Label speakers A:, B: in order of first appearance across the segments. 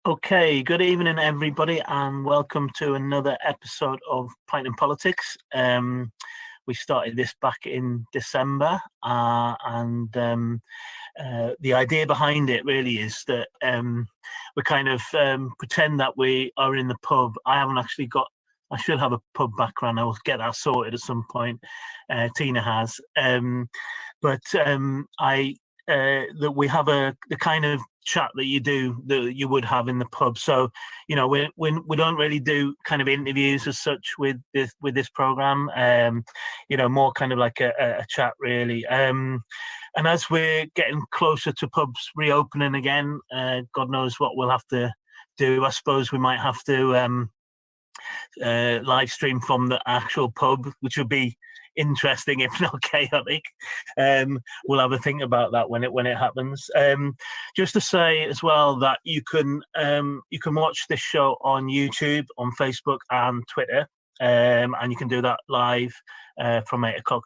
A: Okay, good evening, everybody, and welcome to another episode of Pint and Politics. We started this back in December, and the idea behind it really is that we kind of pretend that we are in the pub. I should have a pub background. I will get that sorted at some point. Tina has. I that we have the kind of chat that you would have in the pub. So, we don't really do kind of interviews as such with this program. More kind of like a chat really. And as we're getting closer to pubs reopening again, God knows what we'll have to do. I suppose we might have to live stream from the actual pub, which would be interesting if not chaotic. We'll have a think about that when it happens. Just to say as well that you can watch this show on YouTube, on Facebook, and Twitter. And you can do that live from 8 o'clock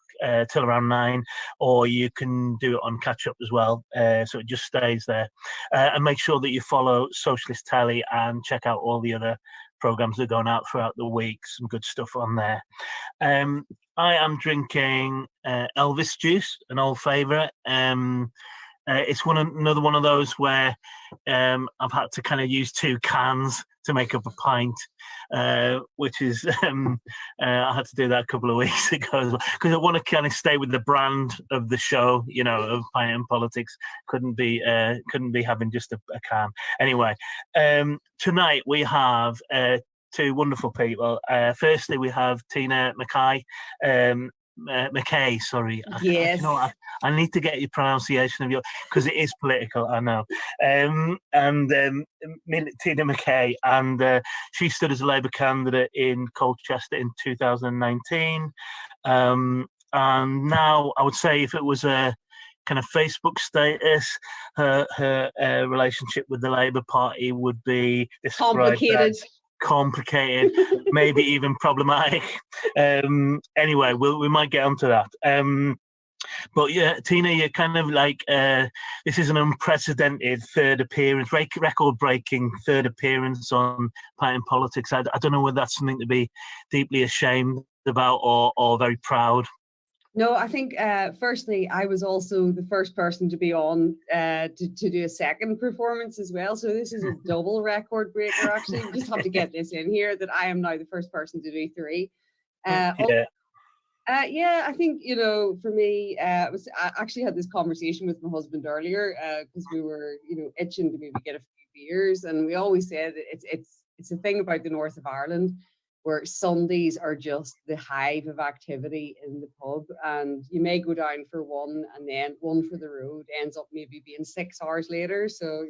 A: till around 9, or you can do it on catch up as well. So it just stays there. And make sure that you follow Socialist Telly and check out all the other programs that are going out throughout the week. Some good stuff on there. I am drinking Elvis juice, an old favourite. It's another one of those where I've had to kind of use 2 cans to make up a pint, which is I had to do that a couple of weeks ago as well, because I want to kind of stay with the brand of the show, of Pint and Politics. Couldn't be having just a can. Anyway, tonight we have 2 wonderful people. Firstly, we have Tina McKay, sorry.
B: Yes.
A: I need to get your pronunciation of your, because it is political, I know. Tina McKay, and she stood as a Labour candidate in Colchester in 2019. And now I would say if it was a kind of Facebook status, her relationship with the Labour Party would be complicated, maybe even problematic. Anyway, we might get onto that. But yeah, Tina, you're kind of like this is an unprecedented third appearance, record-breaking third appearance on Pint and Politics. I don't know whether that's something to be deeply ashamed about or very proud.
B: No, I think firstly, I was also the first person to be on to do a second performance as well. So this is a double record breaker, actually. We just have to get this in here, that I am now the first person to do 3. I think, for me, I actually had this conversation with my husband earlier because we were, itching to maybe get a few beers. And we always say that it's a thing about the north of Ireland, where Sundays are just the hive of activity in the pub, and you may go down for one and then one for the road ends up maybe being 6 hours later. So,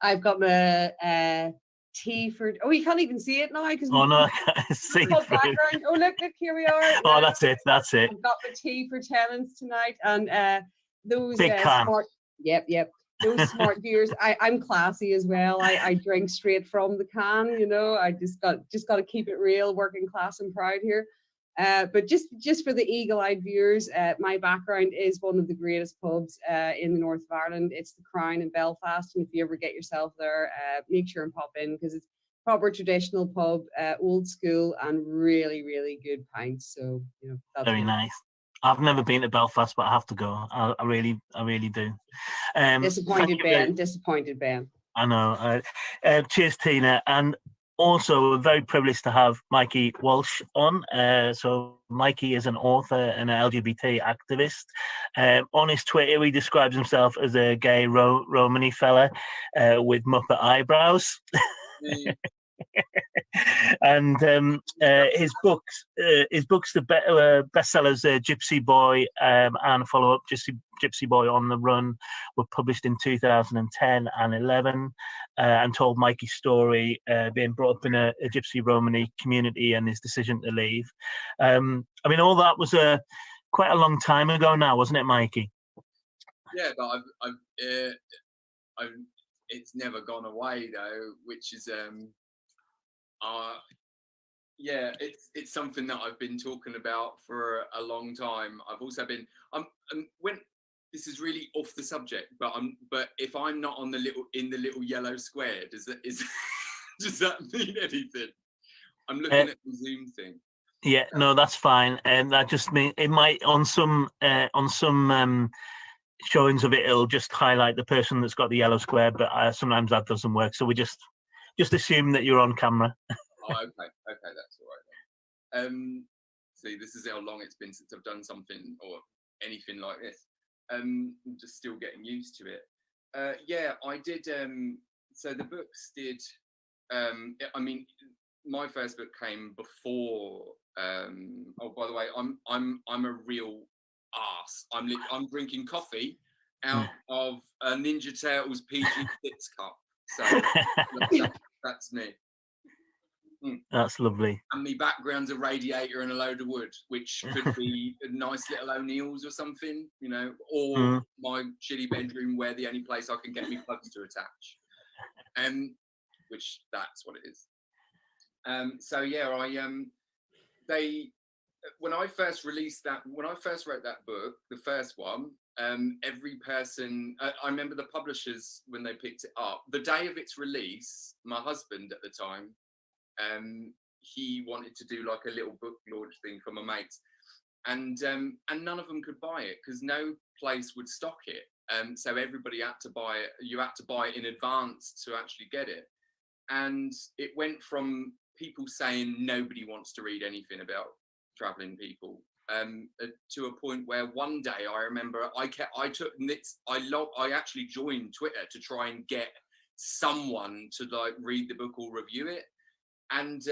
B: I've got my tea for, you can't even see it now because
A: no, I can't see
B: background. Oh, look, here we are.
A: Oh, that's it. I've
B: got my tea for tenants tonight, and those
A: big can.
B: Smart, yep. Those smart viewers, I'm classy as well. I drink straight from the can, I just got to keep it real, working class and proud here. But just for the eagle-eyed viewers, my background is one of the greatest pubs in the north of Ireland. It's the Crown in Belfast, and if you ever get yourself there, make sure and pop in, because it's proper traditional pub, old school, and really, really good pints. So that's
A: very nice. I've never been to Belfast, but I have to go. I really do.
B: Disappointed Ben.
A: I know. Cheers, Tina, and also we're very privileged to have Mikey Walsh on. So Mikey is an author and an LGBT activist. On his Twitter, he describes himself as a gay Romany fella with Muppet eyebrows. And his books, the bestsellers, Gypsy Boy and a follow-up, Gypsy Boy on the Run, were published in 2010 and 11, and told Mikey's story, being brought up in a Gypsy Romany community and his decision to leave. All that was quite a long time ago now, wasn't it, Mikey?
C: Yeah, but I've it's never gone away though, which is it's something that I've been talking about for a long time. I've also been when this is really off the subject, but if I'm not on the little yellow square, does that mean anything? I'm looking at the Zoom thing.
A: Yeah, no, that's fine. And that just means it might on some showings of it, it'll just highlight the person that's got the yellow square, but sometimes that doesn't work. So we just assume that you're on camera.
C: Oh, okay, that's all right then. See, this is how long it's been since I've done something or anything like this. I'm just still getting used to it. Yeah, I did. So the books did. I mean, my first book came before. Oh, by the way, I'm a real arse. I'm drinking coffee out of a Ninja Turtles PG6 cup. So that's me.
A: That's lovely.
C: And my background's a radiator and a load of wood, which could be a nice little O'Neill's or something, you know, or my shitty bedroom where the only place I can get me plugs to attach. Which that's what it is. So yeah, when I first wrote that book, the first one, every person, I remember the publishers when they picked it up, the day of its release, my husband at the time, he wanted to do like a little book launch thing for my mates, and none of them could buy it because no place would stock it. So everybody had to buy it. You had to buy it in advance to actually get it. And it went from people saying nobody wants to read anything about traveling people, to a point where one day I remember I actually joined Twitter to try and get someone to like read the book or review it. And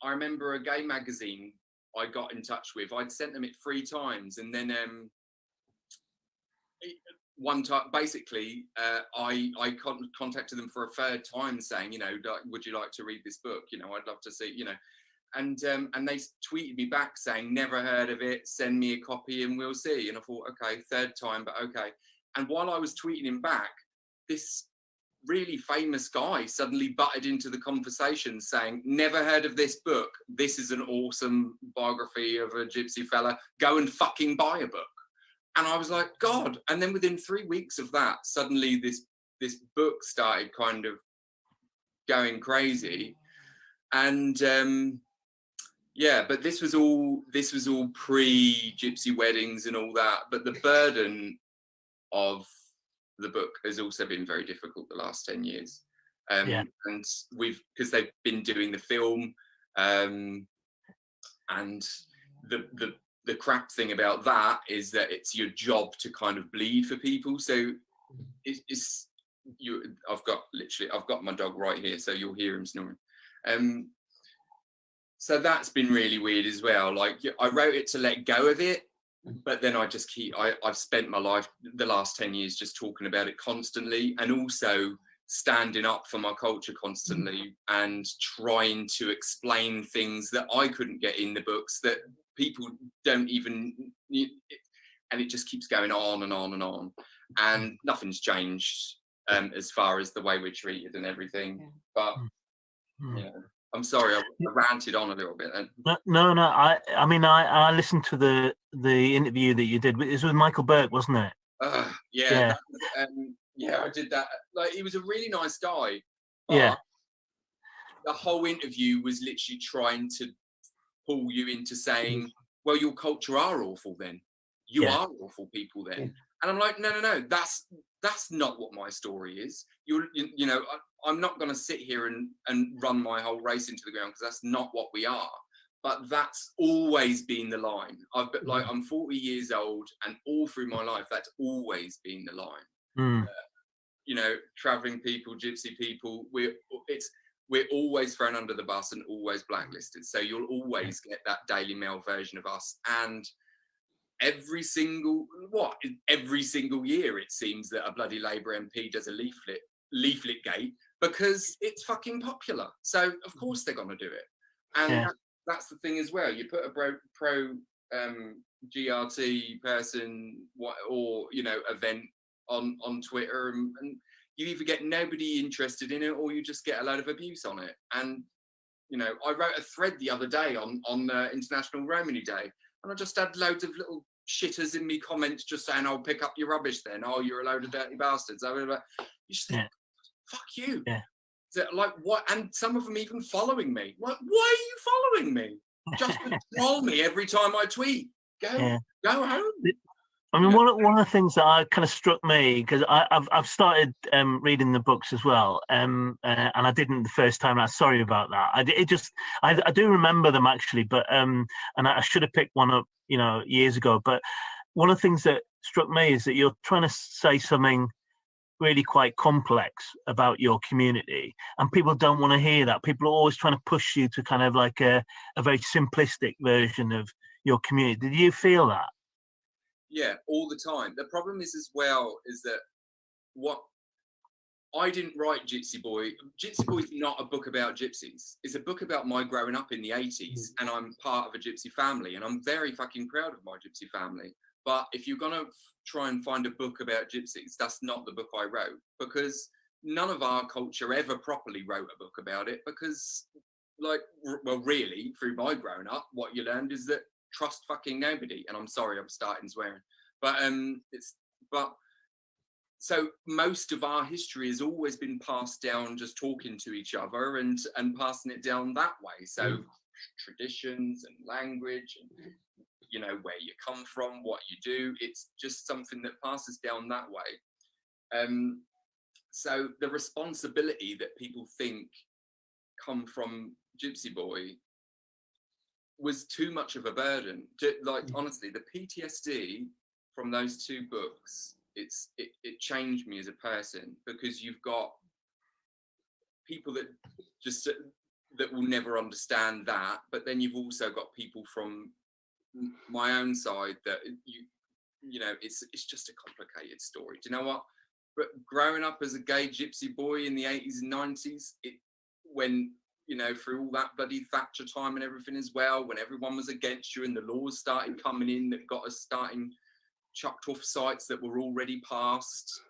C: I remember a gay magazine I got in touch with. I'd sent them it 3 times, and then one time, basically, I contacted them for a 3rd time, saying, you know, would you like to read this book? You know, I'd love to see, you know, and they tweeted me back saying, never heard of it. Send me a copy and we'll see. And I thought, okay, 3rd time, but okay. And while I was tweeting him back, this really famous guy suddenly butted into the conversation saying, never heard of this book. This is an awesome biography of a gypsy fella. Go and fucking buy a book. And I was like, God. And then within 3 weeks of that, suddenly this book started kind of going crazy. And yeah, but this was all pre-gypsy weddings and all that. But the burden of the book has also been very difficult the last 10 years. And because they've been doing the film, and the crap thing about that is that it's your job to kind of bleed for people. So I've got my dog right here, so you'll hear him snoring. So that's been really weird as well. Like, I wrote it to let go of it, but then I've spent my life, the last 10 years, just talking about it constantly, and also standing up for my culture constantly and trying to explain things that I couldn't get in the books that people don't even, and it just keeps going on and on and on, and nothing's changed as far as the way we're treated and everything. But you know, I'm sorry, I ranted on a little bit then.
A: No. I mean, I listened to the interview that you did. It was with Michael Burke, wasn't it?
C: Yeah. I did that. Like, he was a really nice guy.
A: But
C: the whole interview was literally trying to pull you into saying, well, your culture are awful then. You are awful people then. Yeah. And I'm like, no, that's not what my story is. You know, I'm not going to sit here and run my whole race into the ground, because that's not what we are. But that's always been the line. I'm 40 years old, and all through my life, that's always been the line. You know, traveling people, gypsy people, we're always thrown under the bus and always blacklisted. So you'll always get that Daily Mail version of us. And every single year it seems that a bloody Labour MP does a leaflet gate, because it's fucking popular. So of course they're going to do it. And that's the thing as well. You put a pro GRT person or, you know, event on Twitter, and you either get nobody interested in it, or you just get a load of abuse on it. And, you know, I wrote a thread the other day on International Romany Day, and I just had loads of little shitters in me comments just saying, "Oh, pick up your rubbish then. Oh, you're a load of dirty bastards." You just think, fuck you.
A: Yeah.
C: So, like, what? And some of them even following me. Like, why are you following me? Just to troll me every time I tweet. Go home.
A: I mean, one of the things that kind of struck me, because I've started reading the books as well, and I didn't the first time. I'm sorry about that. I do remember them actually, but and I should have picked one up, years ago. But one of the things that struck me is that you're trying to say something really quite complex about your community, and people don't want to hear that. People are always trying to push you to kind of like a very simplistic version of your community. Did you feel that?
C: Yeah, all the time. The problem is as well is that I didn't write Gypsy Boy. Gypsy Boy is not a book about gypsies. It's a book about my growing up in the 80s, and I'm part of a gypsy family, and I'm very fucking proud of my gypsy family. But if you're going to try and find a book about gypsies, that's not the book I wrote, because none of our culture ever properly wrote a book about it, because, like, well, really, through my growing up, what you learned is that trust fucking nobody. And I'm sorry, I'm starting swearing. But so most of our history has always been passed down just talking to each other and passing it down that way. So traditions and language and, where you come from, what you do, it's just something that passes down that way. So the responsibility that people think come from Gypsy Boy was too much of a burden. Like, honestly, the PTSD from those two books, it changed me as a person, because you've got people that will never understand that, but then you've also got people from my own side that it's just a complicated story. Do you know what? But growing up as a gay gypsy boy in the 80s and 90s, when through all that bloody Thatcher time and everything as well, when everyone was against you and the laws started coming in that got us starting chucked off sites that were already passed.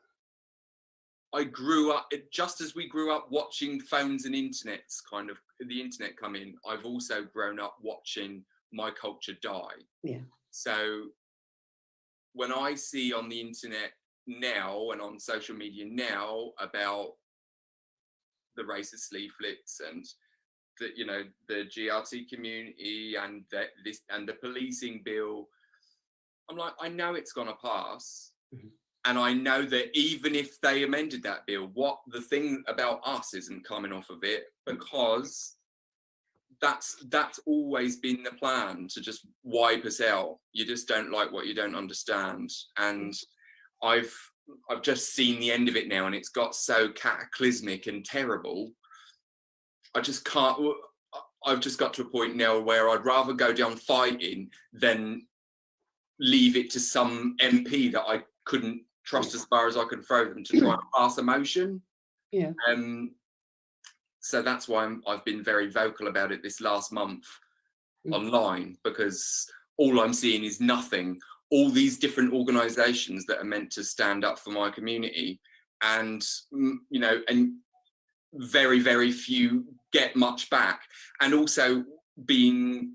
C: I grew up, just as we grew up watching phones and the internet come in, I've also grown up watching my culture die. Yeah. So when I see on the internet now and on social media now about the racist leaflets and the GRT community and the policing bill, I'm like, I know it's gonna pass. Mm-hmm. And I know that even if they amended that bill, the thing about us isn't coming off of it, because that's always been the plan, to just wipe us out. You just don't like what you don't understand. And I've just seen the end of it now, and it's got so cataclysmic and terrible. I just can't. I've just got to a point now where I'd rather go down fighting than leave it to some MP that I couldn't trust as far as I could throw them to try and pass a motion. Yeah. So that's why I've been very vocal about it this last month online, because all I'm seeing is nothing. All these different organisations that are meant to stand up for my community, and and very, very few get much back, and also being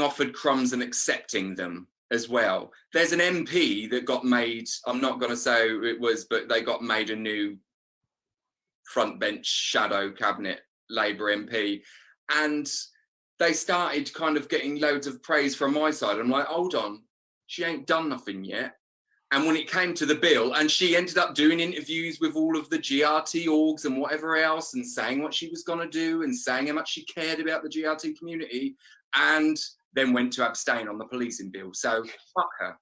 C: offered crumbs and accepting them as well. There's an MP that got made, I'm not going to say who it was, but they got made a new front bench shadow cabinet Labour MP, and they started kind of getting loads of praise from my side. I'm like, hold on, she ain't done nothing yet. And when it came to the bill, and she ended up doing interviews with all of the GRT orgs and whatever else, and saying what she was going to do and saying how much she cared about the GRT community, and then went to abstain on the policing bill. So fuck her.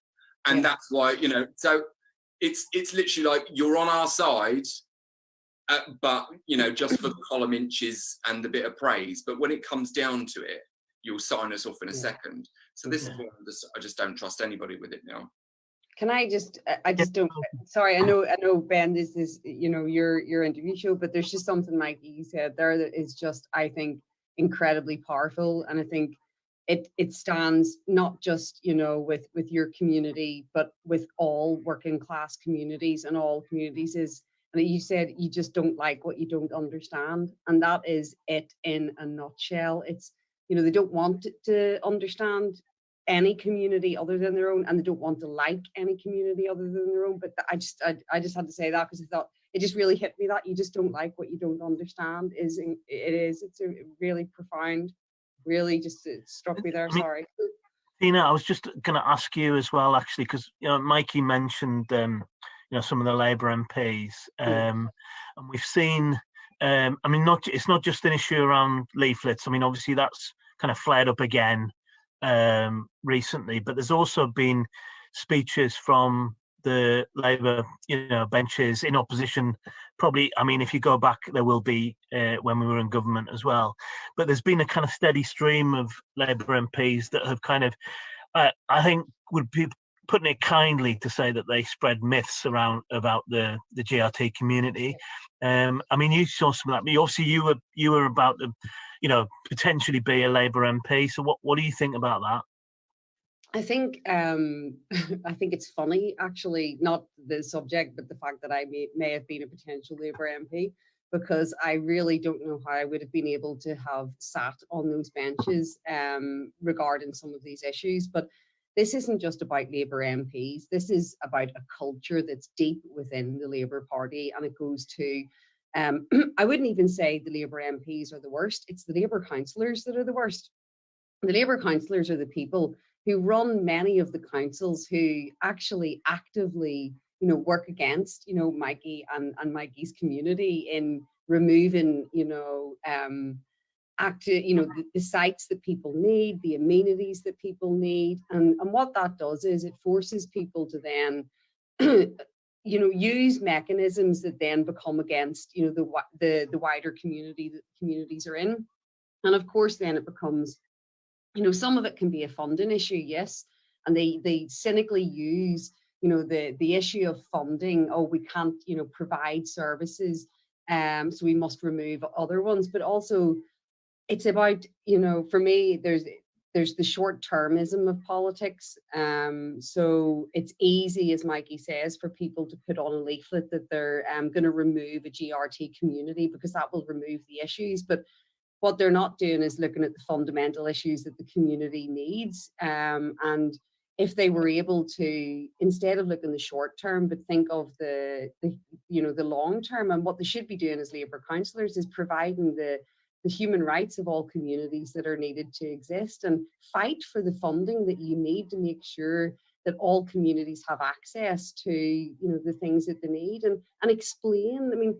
C: And that's why, so it's literally like, you're on our side, but, just for the column inches and a bit of praise. But when it comes down to it, you'll sign us off in a second. So this is why I just don't trust anybody with it now.
B: Can I just don't, sorry, I know Ben, this is, your interview show, but there's just something Mikey you said there that is just, I think, incredibly powerful. And I think it stands not just, with your community, but with all working class communities and all communities is, and you said you just don't like what you don't understand. And that is it in a nutshell. It's, they don't want to understand any community other than their own, and they don't want to like any community other than their own. But I just had to say that because I thought it just really hit me that you just don't like what you don't understand. It's a really profound, really just it struck me there. Sorry.
A: Tina, I was just going to ask you as well, actually, because Mikey mentioned some of the Labour MPs, and we've seen. I mean, it's not just an issue around leaflets. I mean, obviously that's kind of flared up again recently, but there's also been speeches from the Labour, benches in opposition. Probably, I mean, if you go back, there will be when we were in government as well. But there's been a kind of steady stream of Labour MPs that have kind of, I think, would be putting it kindly to say that they spread myths around about the GRT community. I mean, you saw some of that, but obviously you were about to, potentially be a Labour MP. So what do you think about that?
B: I think it's funny, actually, not the subject, but the fact that I may have been a potential Labour MP, because I really don't know how I would have been able to have sat on those benches regarding some of these issues. But this isn't just about Labour MPs. This is about a culture that's deep within the Labour Party, and it goes to, I wouldn't even say the Labour MPs are the worst. It's the Labour councillors that are the worst. The Labour councillors are the people who run many of the councils who actually actively, work against, Mikey and Mikey's community in removing, the sites that people need, the amenities that people need. And what that does is it forces people to then, use mechanisms that then become against, the wider community that communities are in. And of course, then it becomes, some of it can be a funding issue, yes. And they cynically use, the issue of funding. Oh, we can't, provide services, so we must remove other ones. But also, it's about, for me, there's the short-termism of politics. So it's easy, as Mikey says, for people to put on a leaflet that they're going to remove a GRT community because that will remove the issues. But what they're not doing is looking at the fundamental issues that the community needs. And if they were able to, instead of looking the short term, but think of the long term, and what they should be doing as Labour councillors is providing the human rights of all communities that are needed to exist, and fight for the funding that you need to make sure that all communities have access to, the things that they need, and explain. I mean,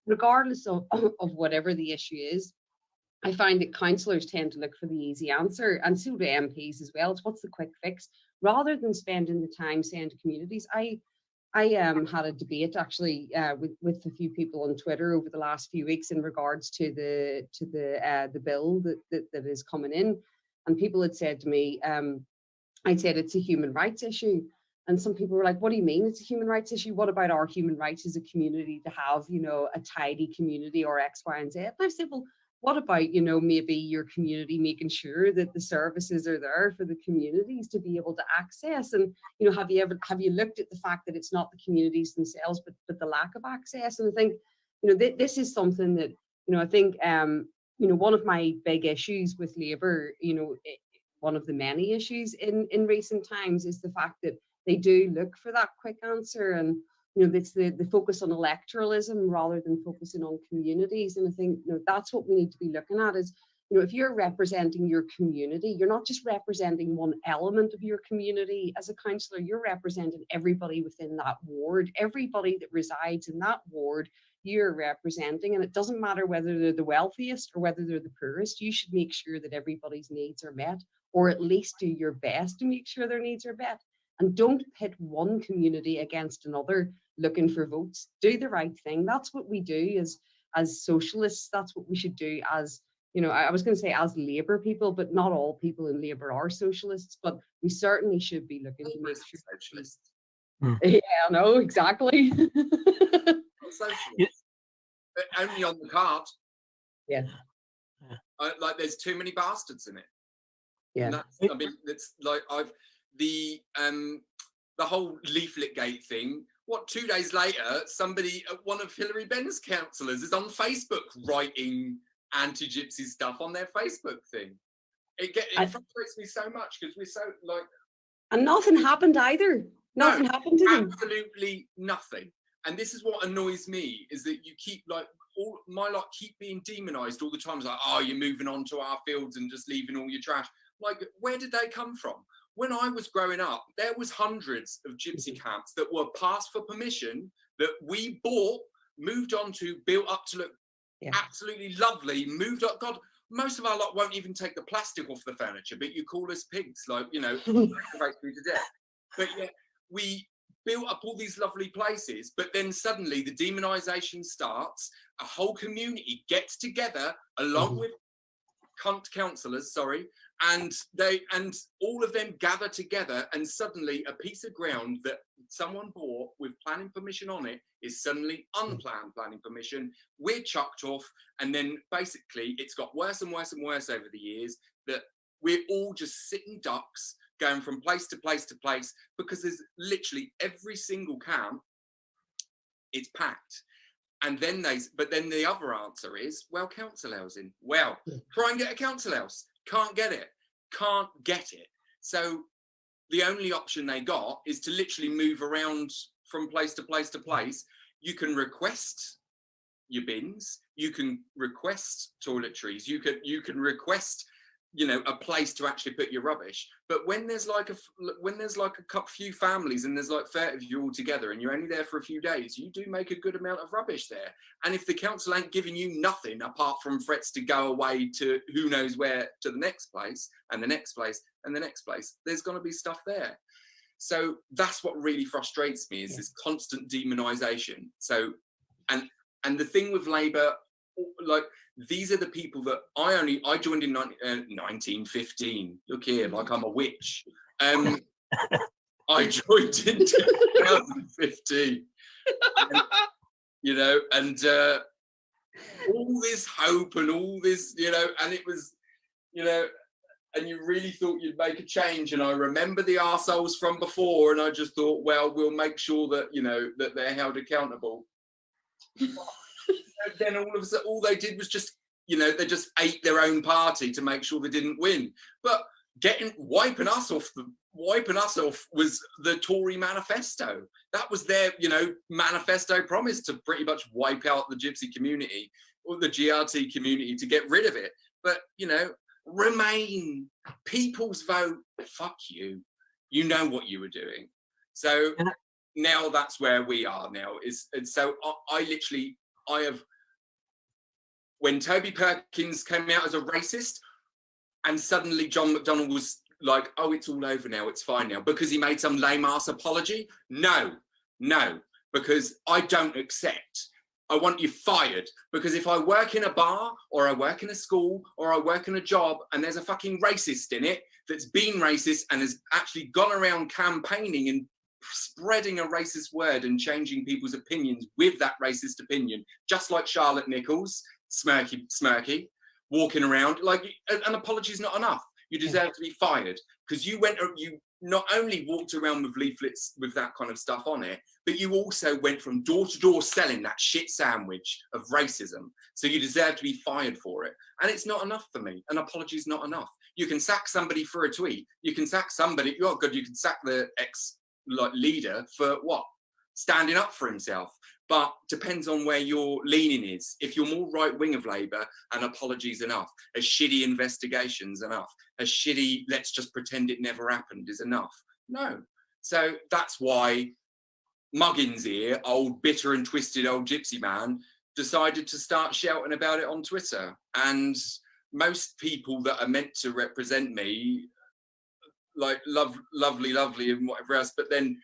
B: regardless of whatever the issue is, I find that councillors tend to look for the easy answer, and so do MPs as well. It's what's the quick fix, rather than spending the time saying to communities. I had a debate actually with a few people on Twitter over the last few weeks in regards to the bill that is coming in, and people had said to me, I'd said it's a human rights issue. And some people were like, what do you mean it's a human rights issue? What about our human rights as a community to have, a tidy community or X, Y, and Z? And I said, well, what about, maybe your community making sure that the services are there for the communities to be able to access? And, have you looked at the fact that it's not the communities themselves, but the lack of access? And I think, this is something that, I think, one of my big issues with Labour, one of the many issues in recent times is the fact that they do look for that quick answer, and it's the focus on electoralism rather than focusing on communities. And I think that's what we need to be looking at is, if you're representing your community, you're not just representing one element of your community as a councillor, you're representing everybody within that ward, everybody that resides in that ward you're representing. And it doesn't matter whether they're the wealthiest or whether they're the poorest, you should make sure that everybody's needs are met, or at least do your best to make sure their needs are met. And don't pit one community against another looking for votes. Do the right thing. That's what we do as socialists. That's what we should do as, I was going to say as Labour people, but not all people in Labour are socialists, but we certainly should be looking to make sure.
C: Socialists.
B: Yeah, I know, exactly.
C: Socialists. Only on the card.
B: Yeah.
C: Like there's too many bastards in it.
B: Yeah.
C: I mean, it's like the whole leaflet gate thing. What, 2 days later, somebody, one of Hilary Benn's councillors, is on Facebook writing anti-gypsy stuff on their Facebook thing. It frustrates me so much because we're so like.
B: And nothing happened either. Nothing happened to them.
C: Absolutely nothing. And this is what annoys me, is that you keep like all my lot keep being demonized all the time. It's like, oh, you're moving on to our fields and just leaving all your trash. Like, where did they come from? When I was growing up, there was hundreds of gypsy camps that were passed for permission, that we bought, moved on to, built up to look absolutely lovely, moved up. God, most of our lot won't even take the plastic off the furniture, but you call us pigs, like, you know, right through to death. But yeah, we built up all these lovely places, but then suddenly the demonization starts. A whole community gets together along with cunt councillors, and all of them gather together, and suddenly a piece of ground that someone bought with planning permission on it is suddenly unplanned planning permission. We're chucked off, and then basically it's got worse and worse and worse over the years, that we're all just sitting ducks going from place to place to place, because there's literally every single camp, it's packed. And then the other answer is, well, council housing. Well, try and get a council house. Can't get it. So the only option they got is to literally move around from place to place to place. You can request your bins. You can request toiletries. You can request, you know, a place to actually put your rubbish. But when there's like a few families and there's like 30 of you all together and you're only there for a few days, you do make a good amount of rubbish there. And if the council ain't giving you nothing apart from threats to go away to who knows where, to the next place and the next place and the next place, there's going to be stuff there. So that's what really frustrates me, is this constant demonisation. So, and the thing with Labour, like, these are the people that I joined in 1915. Look here, like I'm a witch. I joined in 2015. And, you know, and all this hope and all this, you know, and it was, you know, and you really thought you'd make a change. And I remember the arseholes from before, and I just thought, well, we'll make sure that, you know, that they're held accountable. Then all of a sudden, all they did was just, you know, they just ate their own party to make sure they didn't win. But wiping us off was the Tory manifesto. That was their, you know, manifesto promise, to pretty much wipe out the gypsy community or the GRT community, to get rid of it. But, you know, Remain, people's vote, fuck you. You know what you were doing. So now that's where we are now. And so I have, when Toby Perkins came out as a racist, and suddenly John McDonnell was like, oh, it's all over now, it's fine now, because he made some lame ass apology. No, because I don't accept. I want you fired, because if I work in a bar or I work in a school or I work in a job and there's a fucking racist in it that's been racist and has actually gone around campaigning and spreading a racist word and changing people's opinions with that racist opinion, just like Charlotte Nichols, smirky, walking around, like, an apology is not enough. You deserve to be fired, because you not only walked around with leaflets with that kind of stuff on it, but you also went from door to door selling that shit sandwich of racism. So you deserve to be fired for it. And it's not enough for me. An apology is not enough. You can sack somebody for a tweet. You can sack somebody, oh God, you can sack the leader for what? Standing up for himself. But depends on where your leaning is. If you're more right wing of Labour, an apology's enough. A shitty investigation's enough. A shitty, let's just pretend it never happened, is enough. No. So that's why Muggins here, old bitter and twisted old gypsy man, decided to start shouting about it on Twitter. And most people that are meant to represent me, like lovely and whatever else, but then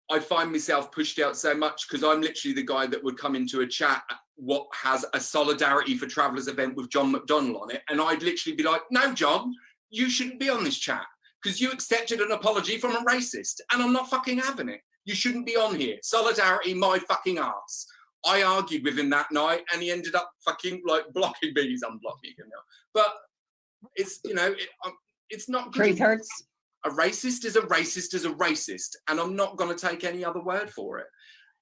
C: I find myself pushed out so much, because I'm literally the guy that would come into a chat what has a Solidarity for Travellers event with John McDonnell on it, and I'd literally be like, no, John, you shouldn't be on this chat, because you accepted an apology from a racist, and I'm not fucking having it. You shouldn't be on here. Solidarity, my fucking arse. I argued with him that night, and he ended up fucking like blocking me. He's unblocking him now. But it's, you know, it's not good.
B: Truth hurts.
C: A racist is a racist is a racist, and I'm not going to take any other word for it.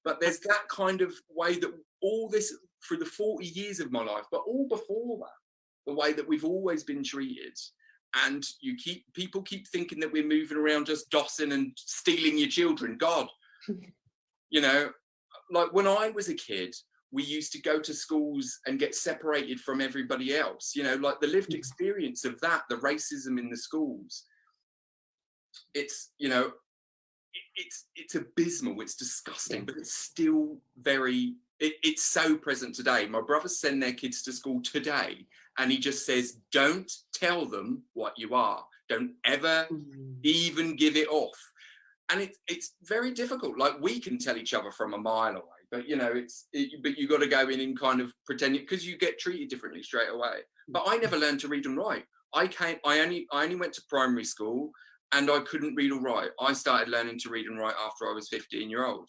C: But there's that kind of way that all this, through the 40 years of my life, but all before that, the way that we've always been treated. and people keep thinking that we're moving around just dossing and stealing your children. God, you know, like when I was a kid, we used to go to schools and get separated from everybody else, you know, like the lived experience of that, the racism in the schools, it's, you know, it's abysmal, it's disgusting, but it's still it's so present today. My brothers send their kids to school today, and he just says, don't tell them what you are. Don't ever even give it off. And it's very difficult. Like, we can tell each other from a mile away, but you know, but you got to go in and kind of pretend, because you get treated differently straight away. But I never learned to read and write. I only went to primary school, and I couldn't read or write. I started learning to read and write after I was 15-year-old.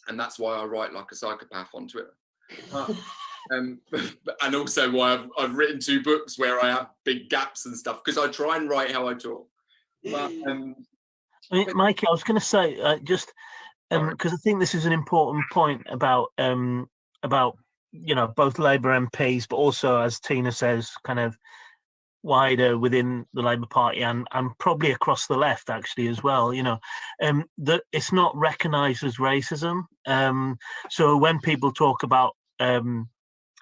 C: And that's why I write like a psychopath on Twitter. And also why I've written 2 books where I have big gaps and stuff, because I try and write how I talk. But,
A: Mikey, I was going to say, just because I think this is an important point about you know, both Labour MPs, but also, as Tina says, kind of wider within the Labour Party and probably across the left actually as well, you know, that it's not recognised as racism. So when people talk about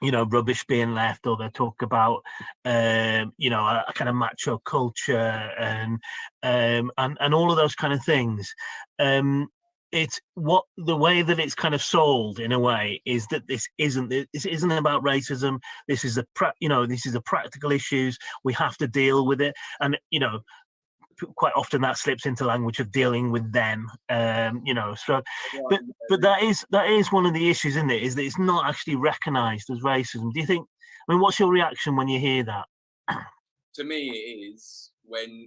A: you know, rubbish being left, or they talk about you know, a kind of macho culture and all of those kind of things, it's the way that it's kind of sold in a way is that this isn't about racism. This is you know, this is a practical issues. We have to deal with it, and you know, quite often that slips into language of dealing with them. You know, so but that is one of the issues, isn't it? Is that it's not actually recognised as racism. Do you think? I mean, what's your reaction when you hear that?
C: To me, it is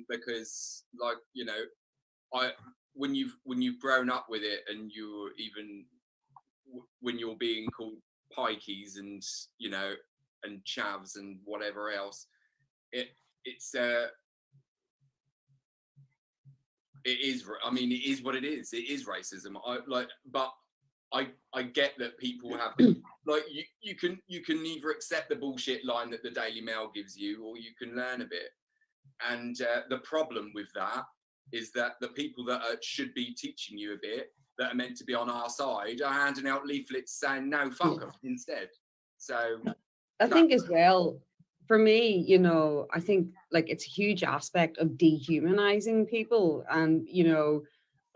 C: because, like, you know, when you've grown up with it, and you're even when you're being called pikeys and, you know, and chavs and whatever else, it is. I mean, it is what it is. It is racism. But I get that people have like you can either accept the bullshit line that the Daily Mail gives you, or you can learn a bit. And the problem with that is that the people that should be teaching you a bit, that are meant to be on our side, are handing out leaflets saying no, fuck them instead. So
B: I think as well, for me, you know, I think like it's a huge aspect of dehumanizing people, and, you know,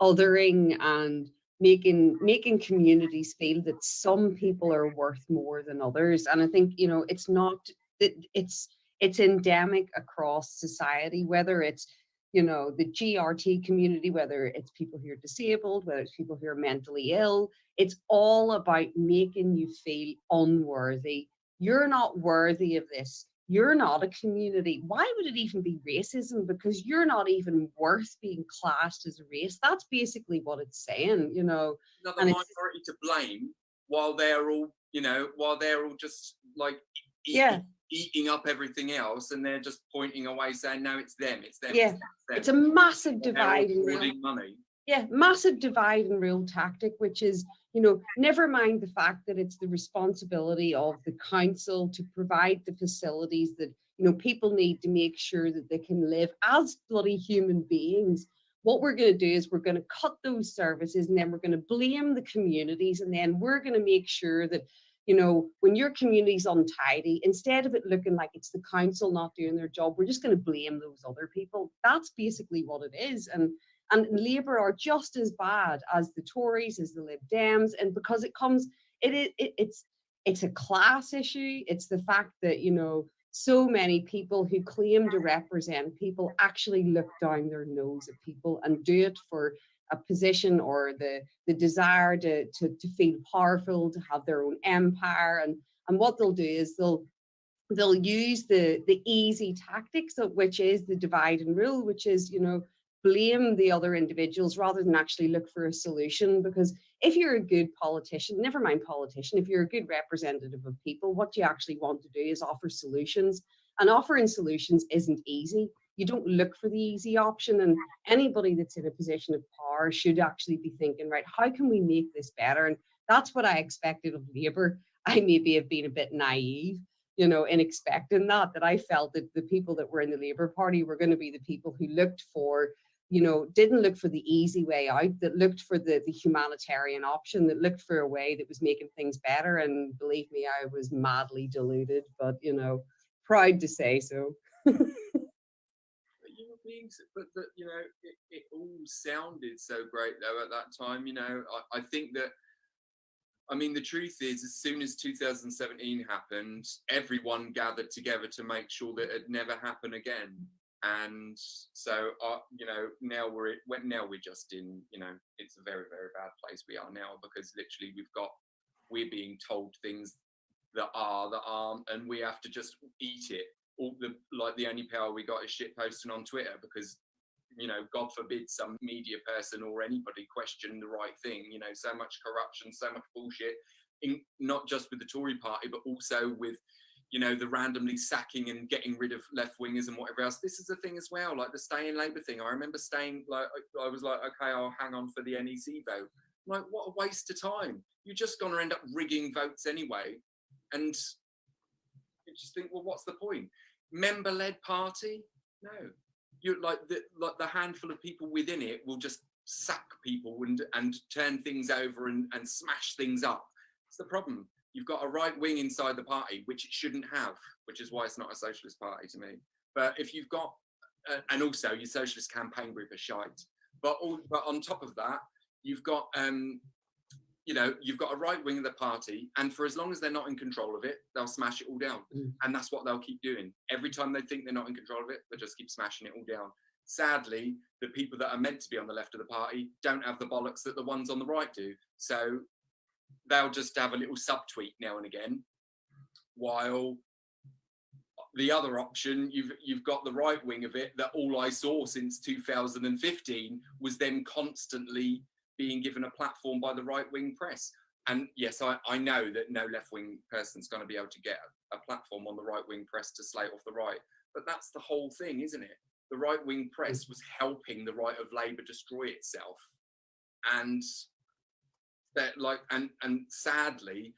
B: othering and making communities feel that some people are worth more than others. And I think, you know, it's not that it's endemic across society, whether it's, you know, the GRT community, whether it's people who are disabled, whether it's people who are mentally ill. It's all about making you feel unworthy. You're not worthy of this. You're not a community. Why would it even be racism? Because you're not even worth being classed as a race. That's basically what it's saying, you know.
C: Another minority to blame, while they're all, you know, just like eating up everything else, and they're just pointing away saying, no, it's them, it's them.
B: Yeah,
C: it's them.
B: It's a massive divide and
C: rule. Money.
B: Yeah, massive divide and rule tactic, which is, you know, never mind the fact that it's the responsibility of the council to provide the facilities that, you know, people need to make sure that they can live as bloody human beings. What we're going to do is we're going to cut those services, and then we're going to blame the communities, and then we're going to make sure that, you know, when your community's untidy, instead of it looking like it's the council not doing their job, we're just going to blame those other people. That's basically what it is. And Labour are just as bad as the Tories, as the Lib Dems, and because it's a class issue. It's the fact that, you know, so many people who claim to represent people actually look down their nose at people and do it for a position or the desire to feel powerful, to have their own empire. And what they'll do is they'll use the easy tactics, which is the divide and rule, which is, you know, blame the other individuals rather than actually look for a solution. Because if you're a good politician, never mind politician, if you're a good representative of people, what you actually want to do is offer solutions. And offering solutions isn't easy. You don't look for the easy option. And anybody that's in a position of power should actually be thinking, right, how can we make this better? And that's what I expected of Labour. I maybe have been a bit naive, you know, in expecting that I felt that the people that were in the Labour Party were going to be the people who looked for, you know, didn't look for the easy way out, that looked for the humanitarian option, that looked for a way that was making things better. And believe me, I was madly deluded, but, you know, proud to say so.
C: But you know, it all sounded so great though at that time. You know, I think that, I mean, the truth is, as soon as 2017 happened, everyone gathered together to make sure that it never happen again. And so, you know, now we're just in, you know, it's a very, very bad place we are now, because literally we're being told things that aren't, and we have to just eat it. The only power we got is shit posting on Twitter, because, you know, God forbid some media person or anybody question the right thing. You know, so much corruption, so much bullshit, not just with the Tory party, but also with, you know, the randomly sacking and getting rid of left-wingers and whatever else. This is a thing as well, like the stay in Labour thing. I remember staying, like, I was like, okay, I'll hang on for the NEC vote. I'm like, what a waste of time. You're just going to end up rigging votes anyway. And you just think, well, what's the point? Member-led party? No. You're like the handful of people within it will just sack people and turn things over and smash things up. It's the problem. You've got a right wing inside the party, which it shouldn't have, which is why it's not a socialist party to me. But if you've got, and also your socialist campaign group are shite. But on top of that, you've got, you know, you've got a right wing of the party, and for as long as they're not in control of it, they'll smash it all down. And that's what they'll keep doing. Every time they think they're not in control of it, they'll just keep smashing it all down. Sadly, the people that are meant to be on the left of the party don't have the bollocks that the ones on the right do. So they'll just have a little subtweet now and again, while the other option, you've got the right wing of it, that all I saw since 2015 was them constantly being given a platform by the right-wing press. And yes, I know that no left-wing person's going to be able to get a platform on the right-wing press to slate off the right. But that's the whole thing, isn't it? The right-wing press was helping the right of Labour destroy itself. And that, like, and sadly,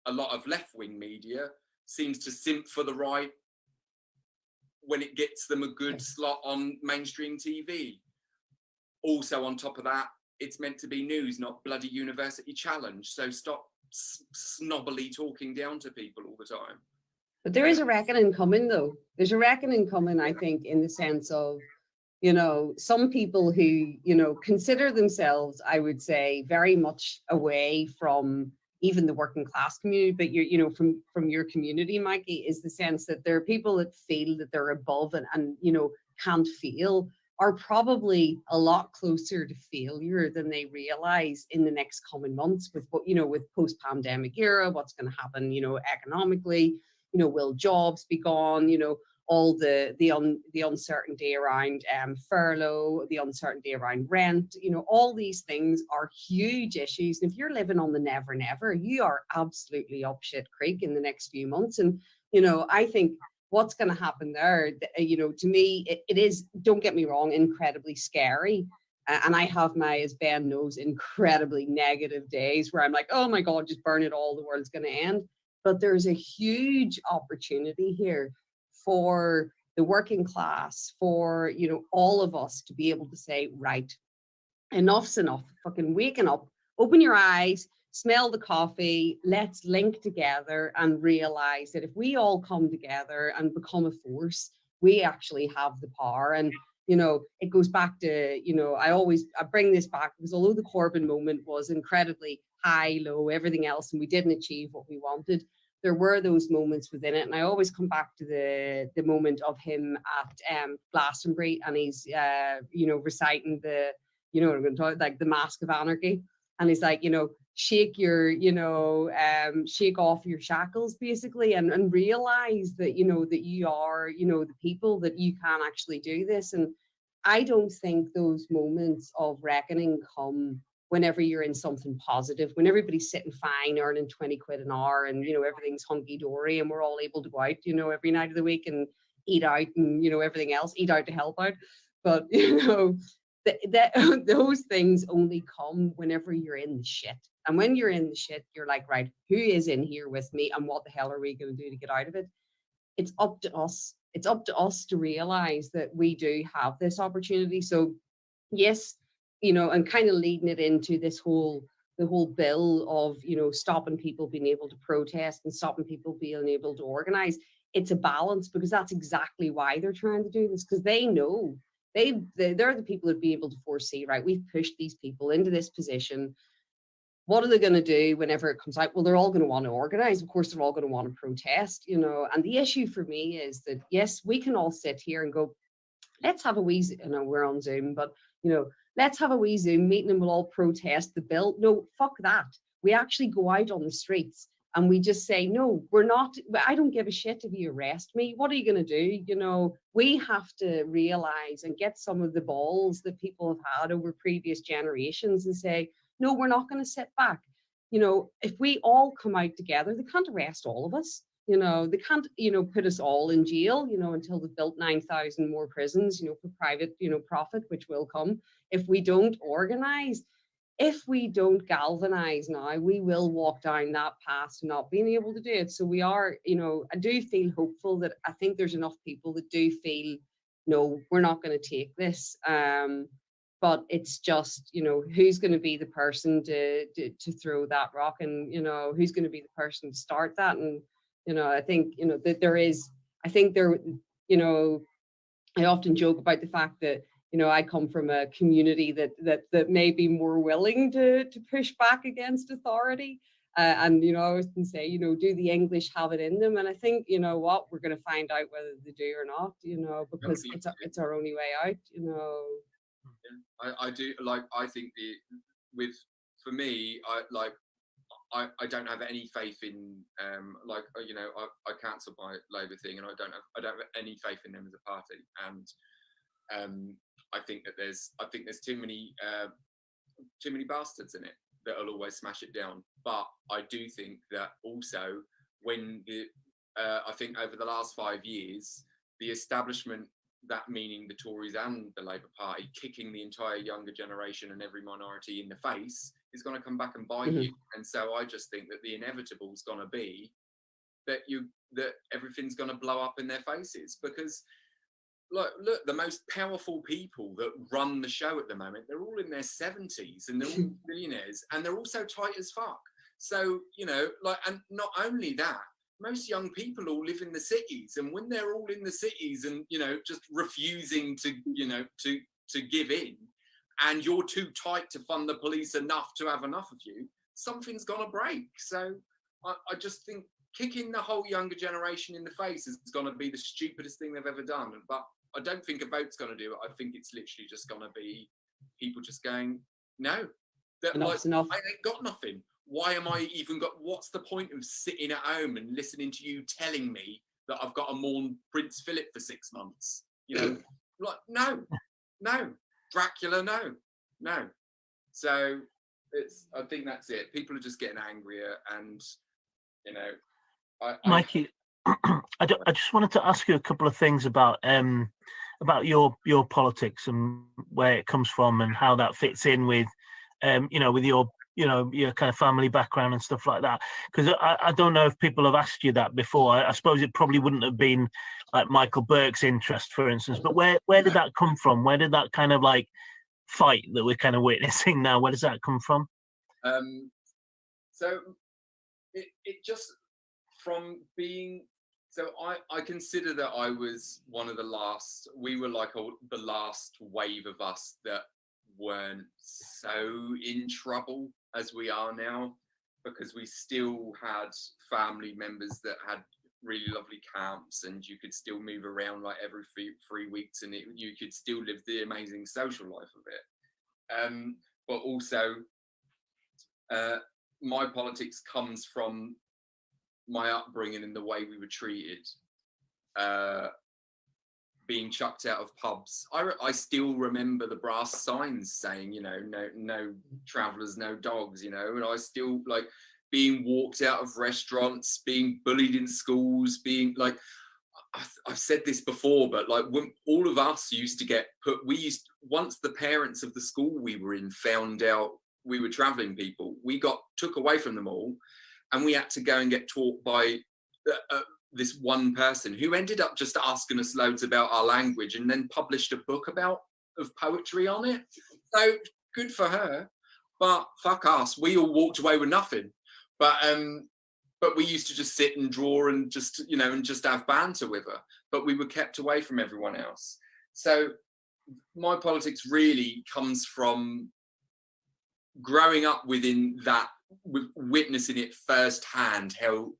C: a lot of left-wing media seems to simp for the right when it gets them a good slot on mainstream TV. Also, on top of that, it's meant to be news, not bloody University Challenge. So stop snobbily talking down to people all the time.
B: But there is a reckoning coming, though. There's a reckoning coming, I think, in the sense of, you know, some people who, you know, consider themselves, I would say, very much away from even the working class community, but you're, you know, from your community, Mikey, is the sense that there are people that feel that they're above and you know, can't feel, are probably a lot closer to failure than they realize in the next coming months with what, you know, with post-pandemic era, what's going to happen, you know, economically, you know, will jobs be gone, you know, all the uncertainty around furlough, the uncertainty around rent, you know, all these things are huge issues. And if you're living on the never, never, you are absolutely up shit creek in the next few months. And, you know, I think what's going to happen there, you know, to me, it is, don't get me wrong, incredibly scary. And I have my, as Ben knows, incredibly negative days where I'm like, oh my God, just burn it all, the world's going to end. But there's a huge opportunity here for the working class, for, you know, all of us to be able to say, right, enough's enough, fucking waking up, open your eyes, smell the coffee, let's link together and realize that if we all come together and become a force, we actually have the power. And, you know, it goes back to, you know, I bring this back because although the Corbyn moment was incredibly high, low, everything else, and we didn't achieve what we wanted, there were those moments within it. And I always come back to the moment of him at Glastonbury, and he's, you know, reciting the, you know what I'm going to talk, like the Mask of Anarchy. And he's like, you know, shake your, you know, shake off your shackles, basically, and realize that, you know, that you are, you know, the people, that you can actually do this. And I don't think those moments of reckoning come whenever you're in something positive, when everybody's sitting fine, earning 20 quid an hour, and, you know, everything's hunky-dory, and we're all able to go out, you know, every night of the week and eat out and, you know, everything else, eat out to help out. But, you know, those things only come whenever you're in the shit. And when you're in the shit, you're like, right, who is in here with me, and what the hell are we going to do to get out of it? It's up to us. It's up to us to realize that we do have this opportunity. So yes, and kind of leading it into the whole bill of, stopping people being able to protest and stopping people being able to organize. It's a balance, because that's exactly why they're trying to do this, because they know they're the people that be able to foresee, right, we've pushed these people into this position. What are they going to do whenever it comes out? Well, they're all going to want to organize. Of course, they're all going to want to protest, and the issue for me is that, yes, we can all sit here and go, let's have a wee, we're on Zoom, but, let's have a wee Zoom meeting and we'll all protest the bill. No, fuck that. We actually go out on the streets and we just say, no, we're not, I don't give a shit if you arrest me. What are you going to do? We have to realize and get some of the balls that people have had over previous generations and say, no, we're not going to sit back. If we all come out together, they can't arrest all of us. They can't, put us all in jail, until they've built 9,000 more prisons, for private, profit, which will come. If we don't organize, if we don't galvanize now, we will walk down that path to not being able to do it. So we are, I do feel hopeful that I think there's enough people that do feel, no, we're not going to take this. But it's just, who's going to be the person to throw that rock, and, who's going to be the person to start that. And, I think, that there is, I think there, I often joke about the fact that, I come from a community that may be more willing to push back against authority. And, I always can say, do the English have it in them? And I think, what, we're going to find out whether they do or not, because it's our only way out,
C: Yeah, I do, like, I think for me, I don't have any faith in, I cancelled my Labour thing, and I don't have any faith in them as a party. And I think there's too many bastards in it that'll always smash it down. But I do think that also, when I think over the last 5 years, the establishment, that meaning the Tories and the Labour Party, kicking the entire younger generation and every minority in the face, is going to come back and bite you. And so I just think that the inevitable is going to be that everything's going to blow up in their faces, because look, the most powerful people that run the show at the moment, they're all in their 70s and they're all billionaires, and they're all so tight as fuck. So, and not only that, most young people all live in the cities, and when they're all in the cities and, just refusing to, to give in, and you're too tight to fund the police enough to have enough of you, something's gonna break. So I just think kicking the whole younger generation in the face is gonna be the stupidest thing they've ever done. But I don't think a vote's gonna do it. I think it's literally just gonna be people just going, no,
B: enough's enough.
C: I ain't got nothing. Why am I even what's the point of sitting at home and listening to you telling me that I've got to mourn Prince Philip for 6 months? No, Dracula, no. So I think that's it. People are just getting angrier, and,
A: Mikey, I just wanted to ask you a couple of things about your politics and where it comes from and how that fits in with, with your kind of family background and stuff like that. Because I don't know if people have asked you that before. I suppose it probably wouldn't have been like Michael Burke's interest, for instance. But where did that come from? Where did that kind of like fight that we're kind of witnessing now, where does that come from?
C: So it just from being, so I consider that I was one of the last, we were like the last wave of us that weren't so in trouble as we are now, because we still had family members that had really lovely camps, and you could still move around like every 3 weeks, and you could still live the amazing social life of it. But also, my politics comes from my upbringing and the way we were treated. Being chucked out of pubs. I still remember the brass signs saying, no travellers, no dogs, and I still like being walked out of restaurants, being bullied in schools, being like, I've said this before, but like when all of us used to get put, once the parents of the school we were in found out we were traveling people, we got took away from them all, and we had to go and get taught by this one person who ended up just asking us loads about our language and then published a book of poetry on it. So good for her, but fuck us, we all walked away with nothing. But we used to just sit and draw and just, you know, and just have banter with her, but we were kept away from everyone else. So my politics really comes from growing up within that, witnessing it firsthand, how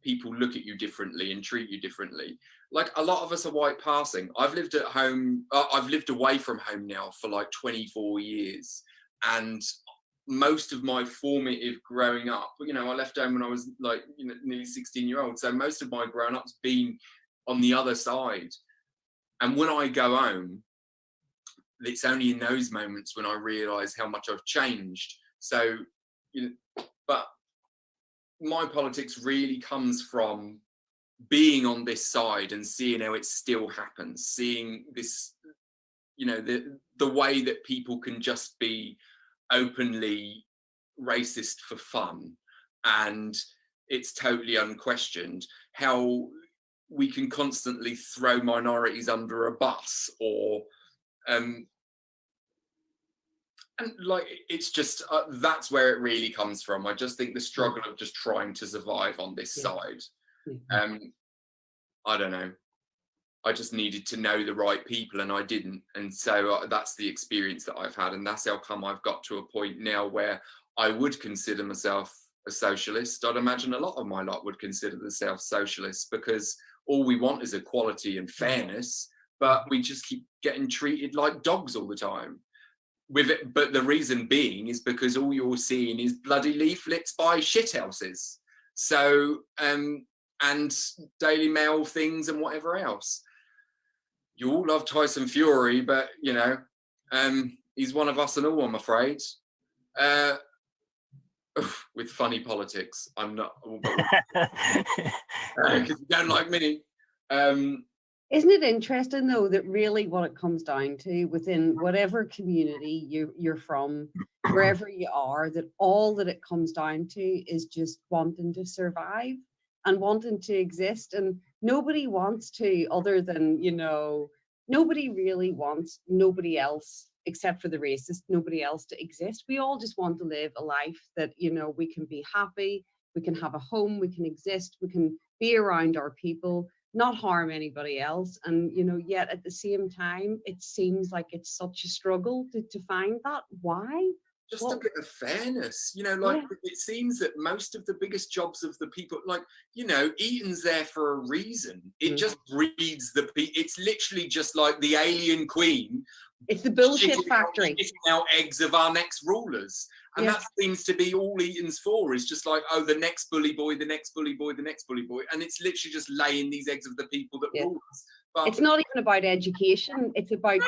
C: people look at you differently and treat you differently. Like, a lot of us are white passing. I've lived at home, I've lived away from home now for like 24 years. And most of my formative growing up, you know, I left home when I was like, you know, nearly 16-year-old. So most of my growing up's been on the other side. And when I go home, it's only in those moments when I realise how much I've changed. So, you know, but my politics really comes from being on this side and seeing how it still happens, seeing this, you know, the way that people can just be openly racist for fun and it's totally unquestioned, how we can constantly throw minorities under a bus, or and like, it's just that's where it really comes from. I just think the struggle of just trying to survive on this side. I don't know, I just needed to know the right people and I didn't, and so that's the experience that I've had, and that's how come I've got to a point now where I would consider myself a socialist. I'd imagine a lot of my lot would consider themselves socialists, because all we want is equality and fairness, but we just keep getting treated like dogs all the time with it. But the reason being is because all you're seeing is bloody leaflets by shithouses, so and Daily Mail things and whatever else. You all love Tyson Fury, but you know, he's one of us and all, I'm afraid. With funny politics, I'm not, because you don't like me.
B: Isn't it interesting though that really what it comes down to, within whatever community you're from, wherever you are, that all that it comes down to is just wanting to survive and wanting to exist, and nobody wants to, other than, you know, nobody really wants nobody else except for the racist, nobody else to exist. We all just want to live a life that, you know, we can be happy, we can have a home, we can exist, we can be around our people, not harm anybody else. And, you know, yet at the same time, it seems like it's such a struggle to find that. Why?
C: Just a bit of fairness, you know, like, it seems that most of the biggest jobs of the people, like, you know, Eton's there for a reason. It just breeds the people. It's literally just like the alien queen.
B: It's the bullshit factory.
C: Shitting out eggs of our next rulers. And that seems to be all Eton's for, is just like, oh, the next bully boy, the next bully boy, the next bully boy. And it's literally just laying these eggs of the people that rule us. But
B: it's not even about education. It's about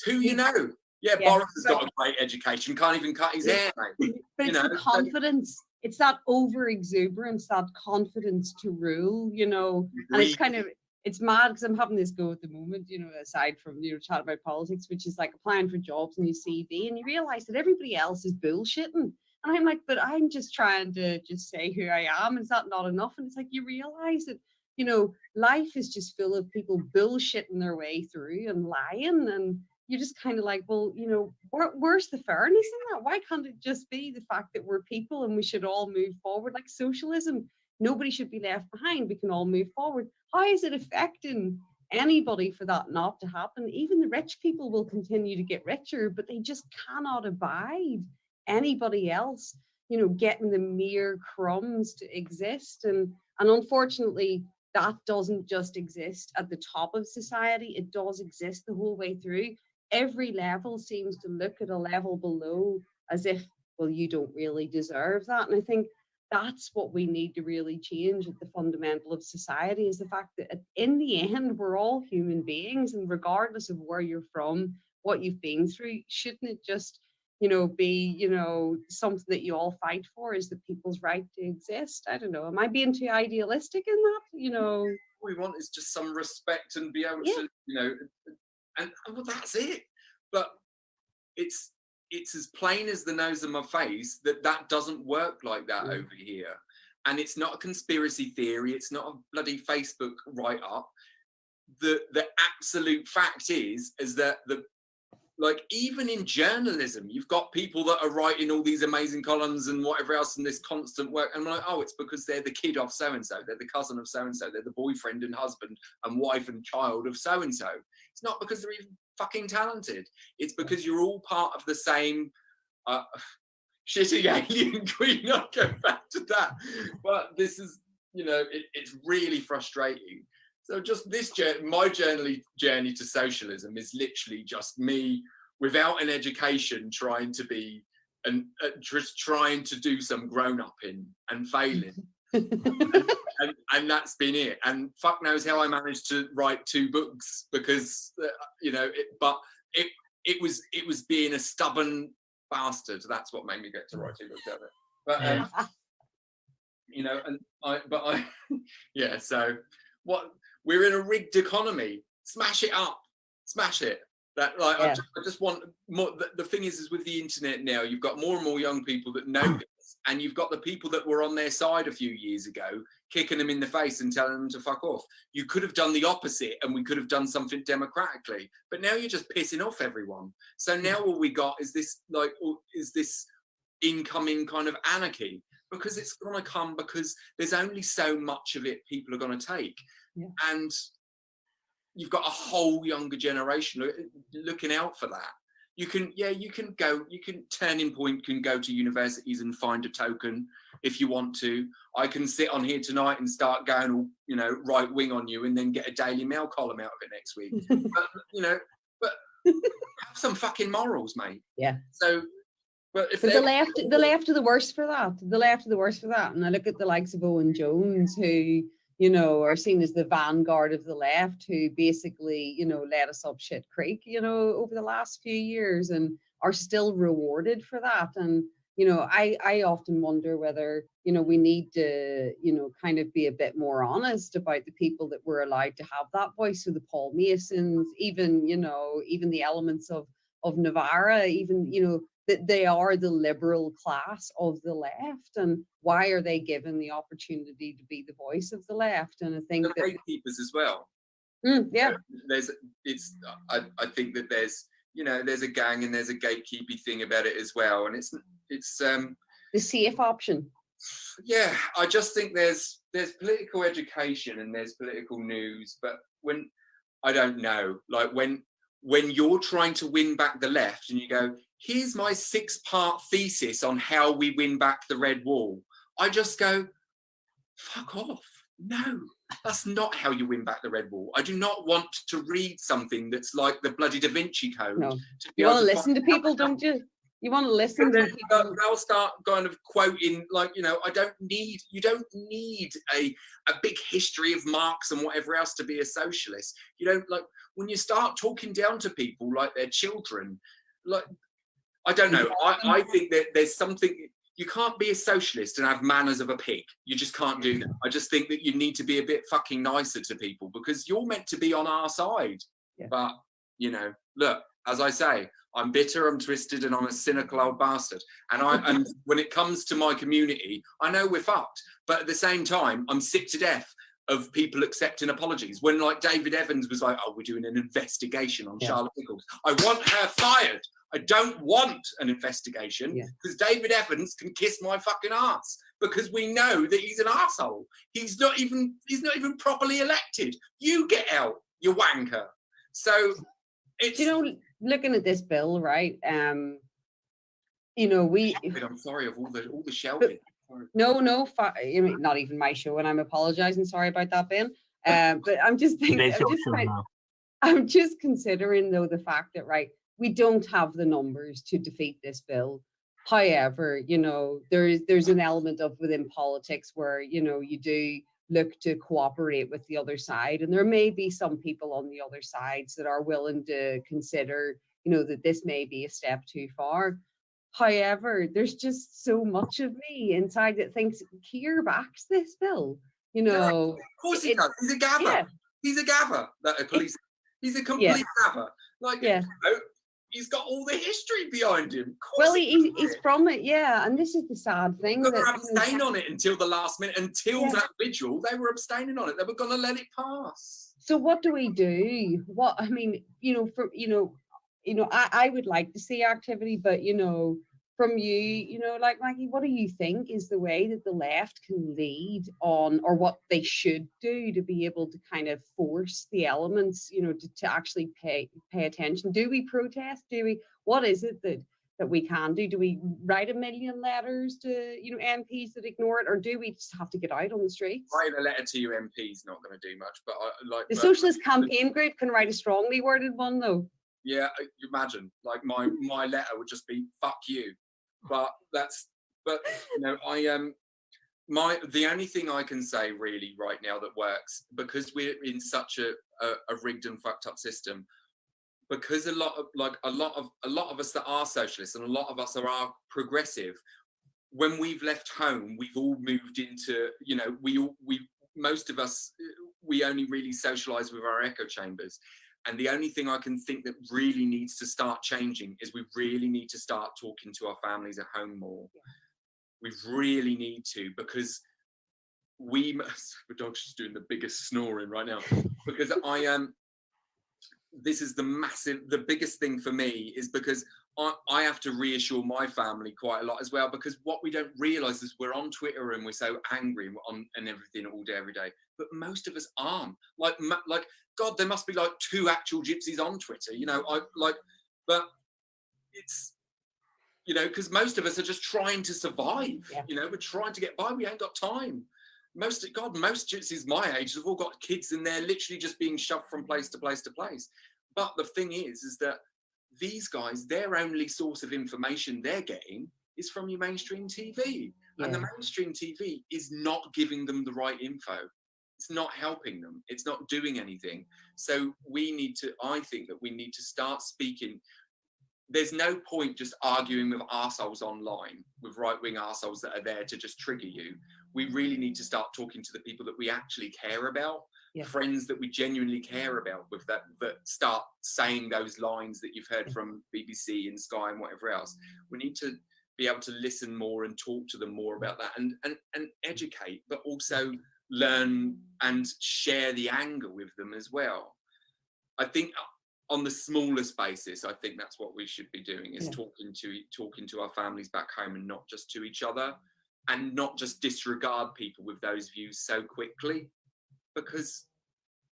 C: who you know. Yeah, Boris has got a great education, can't even cut his hair, mate.
B: But it's the confidence. It's that over exuberance, that confidence to rule, you know. And it's kind of, it's mad because I'm having this go at the moment, you know, aside from, you know, chat about politics, which is like applying for jobs in your CV, and you realize that everybody else is bullshitting. And I'm like, but I'm just trying to just say who I am. Is that not enough? And it's like, you realize that, you know, life is just full of people bullshitting their way through and lying, and you're just kind of like, well, you know, where's the fairness in that? Why can't it just be the fact that we're people and we should all move forward? Like socialism, nobody should be left behind. We can all move forward. How is it affecting anybody for that not to happen? Even the rich people will continue to get richer, but they just cannot abide anybody else, you know, getting the mere crumbs to exist. And unfortunately, that doesn't just exist at the top of society. It does exist the whole way through. Every level seems to look at a level below as if, well, you don't really deserve that. And I think that's what we need to really change at the fundamental of society, is the fact that in the end, we're all human beings, and regardless of where you're from, what you've been through, shouldn't it just, you know, be, you know, something that you all fight for, is the people's right to exist? I don't know. Am I being too idealistic in that? You know,
C: all we want is just some respect and be able to, you know, and well, that's it. But it's it's as plain as the nose of my face that doesn't work like that over here. And it's not a conspiracy theory. It's not a bloody Facebook write-up. The absolute fact is that like, even in journalism, you've got people that are writing all these amazing columns and whatever else, and this constant work. And I'm like, oh, it's because they're the kid of so-and-so. They're the cousin of so-and-so. They're the boyfriend and husband and wife and child of so-and-so. It's not because they're even fucking talented. It's because you're all part of the same shitty alien queen. I'll go back to that. But this is, you know, it's really frustrating. So just this my journey to socialism is literally just me without an education trying to be just trying to do some grown-upping and failing. and that's been it. And fuck knows how I managed to write 2 books, because you know, it was being a stubborn bastard. That's what made me get to write 2 books out of it. But you know, and yeah. So what? We're in a rigged economy. Smash it up. Smash it. That, like, I just want more. The thing is with the internet now, you've got more and more young people that know this, and you've got the people that were on their side a few years ago, kicking them in the face and telling them to fuck off. You could have done the opposite, and we could have done something democratically. But now you're just pissing off everyone. So now all we got is this, like, incoming kind of anarchy, because it's going to come, because there's only so much of it people are going to take. Yeah. And you've got a whole younger generation looking out for that. You can Turning Point can go to universities and find a token if you want to. I can sit on here tonight and start going all, you know, right wing on you, and then get a Daily Mail column out of it next week. but have some fucking morals, mate. Yeah. So, but the
B: left are the worst for that. The left are the worst for that. And I look at the likes of Owen Jones, who, you know, are seen as the vanguard of the left, who basically, you know, led us up shit creek, you know, over the last few years, and are still rewarded for that. And, you know, I often wonder whether, you know, we need to, you know, kind of be a bit more honest about the people that were allowed to have that voice. So the Paul Masons, even, you know, even the elements of Navarra, even, you know, that they are the liberal class of the left, and why are they given the opportunity to be the voice of the left? And I think
C: the gatekeepers as well.
B: Yeah,
C: I think that there's, you know, there's a gang and there's a gatekeeping thing about it as well, and it's
B: the safe option.
C: Yeah, I just think there's political education and there's political news, but when I don't know, like when you're trying to win back the left and you go, here's my 6-part thesis on how we win back the red wall, I just go, fuck off. No, that's not how you win back the red wall. I do not want to read something that's like the bloody Da Vinci Code.
B: No. You want to listen to people, don't you? You want to listen to people.
C: They'll start kind of quoting, like, you know, you don't need a big history of Marx and whatever else to be a socialist. You don't, like, when you start talking down to people like they're children, like, I don't know. I think that there's something, you can't be a socialist and have manners of a pig. You just can't do that. I just think that you need to be a bit fucking nicer to people, because you're meant to be on our side. Yeah. But, you know, look, as I say, I'm bitter, I'm twisted, and I'm a cynical old bastard. And when it comes to my community, I know we're fucked. But at the same time, I'm sick to death of people accepting apologies. When, like, David Evans was like, oh, we're doing an investigation on Charlotte Nichols. I want her fired. I don't want an investigation, because David Evans can kiss my fucking ass, because we know that he's an arsehole. He's not even properly elected. You get out, you wanker. So it's,
B: you know, looking at this bill, right? You know,
C: I'm sorry of all the shouting.
B: No, I mean, not even my show, and I'm apologizing. Sorry about that, Ben. But I'm just thinking, I'm just considering, though, the fact that, right, we don't have the numbers to defeat this bill. However, you know, there's an element of within politics where, you know, you do look to cooperate with the other side, and there may be some people on the other sides that are willing to consider, you know, that this may be a step too far. However, there's just so much of me inside that thinks Keir backs this bill. You know,
C: of course he does. He's a gaffer. Yeah. He's a gaffer. He's a complete gaffer. Like, you know, he's got all the history behind him.
B: Well, he's from it, yeah. And this is the sad thing.
C: They're
B: That,
C: going to abstain on it until the last minute. Until
B: Yeah.
C: that vigil, they were abstaining on it. They were going to let it pass.
B: So what do we do? What, I mean, I would like to see activity, but from you, like Maggie, what do you think is the way that the left can lead on, or what they should do to be able to kind of force the elements, to actually pay attention? Do we protest? What is it that we can do? Do we write 1 million letters to, MPs that ignore it, or do we just have to get out on the streets?
C: Writing a letter to your MP is not going to do much, but
B: The Socialist Campaign Group can write a strongly worded one, though.
C: Yeah, imagine, like my letter would just be "fuck you," but the only thing I can say really right now that works, because we're in such a rigged and fucked up system, because a lot of us that are socialists and a lot of us are progressive. When we've left home, we've all moved into, most of us, we only really socialize with our echo chambers. And the only thing I can think that really needs to start changing is we really need to start talking to our families at home more. We really need to, because the dog's just doing the biggest snoring right now, because this is the biggest thing for me, is because I have to reassure my family quite a lot as well, because what we don't realize is we're on Twitter and we're so angry and everything all day, every day. But most of us aren't. Like God, there must be like 2 actual gypsies on Twitter, but it's, because most of us are just trying to survive.
B: Yeah.
C: We're trying to get by. We ain't got time. Most gypsies my age have all got kids, and they're literally just being shoved from place to place to place. But the thing is that these guys, their only source of information they're getting is from your mainstream TV. Yeah. And the mainstream TV is not giving them the right info. It's not helping them. It's not doing anything. So I think that we need to start speaking. There's no point just arguing with arseholes online, with right-wing arseholes that are there to just trigger you. We really need to start talking to the people that we actually care about, friends that we genuinely care about, with that start saying those lines that you've heard from BBC and Sky and whatever else. We need to be able to listen more and talk to them more about that, and educate, but also learn and share the anger with them as well. I think on the smallest basis, I think that's what we should be doing, is talking to our families back home, and not just to each other, and not just disregard people with those views so quickly. Because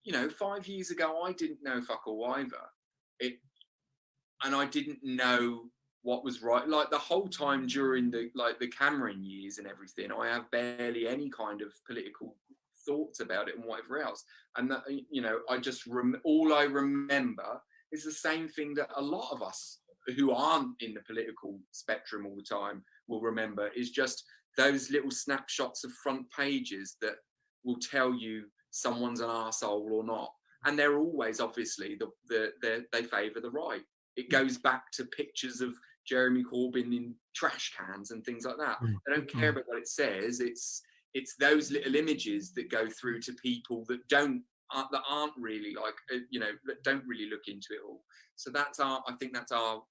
C: 5 years ago I didn't know fuck all either, and I didn't know what was right. Like the whole time during the Cameron years and everything, I have barely any kind of political thoughts about it and whatever else. And that, I just all I remember is the same thing that a lot of us who aren't in the political spectrum all the time will remember, is just those little snapshots of front pages that will tell you someone's an arsehole or not. And they're always, obviously, they favour the right. It goes back to pictures of Jeremy Corbyn in trash cans and things like that. They don't care about what it says. It's those little images that go through to people that aren't really that don't really look into it all. So I think that's our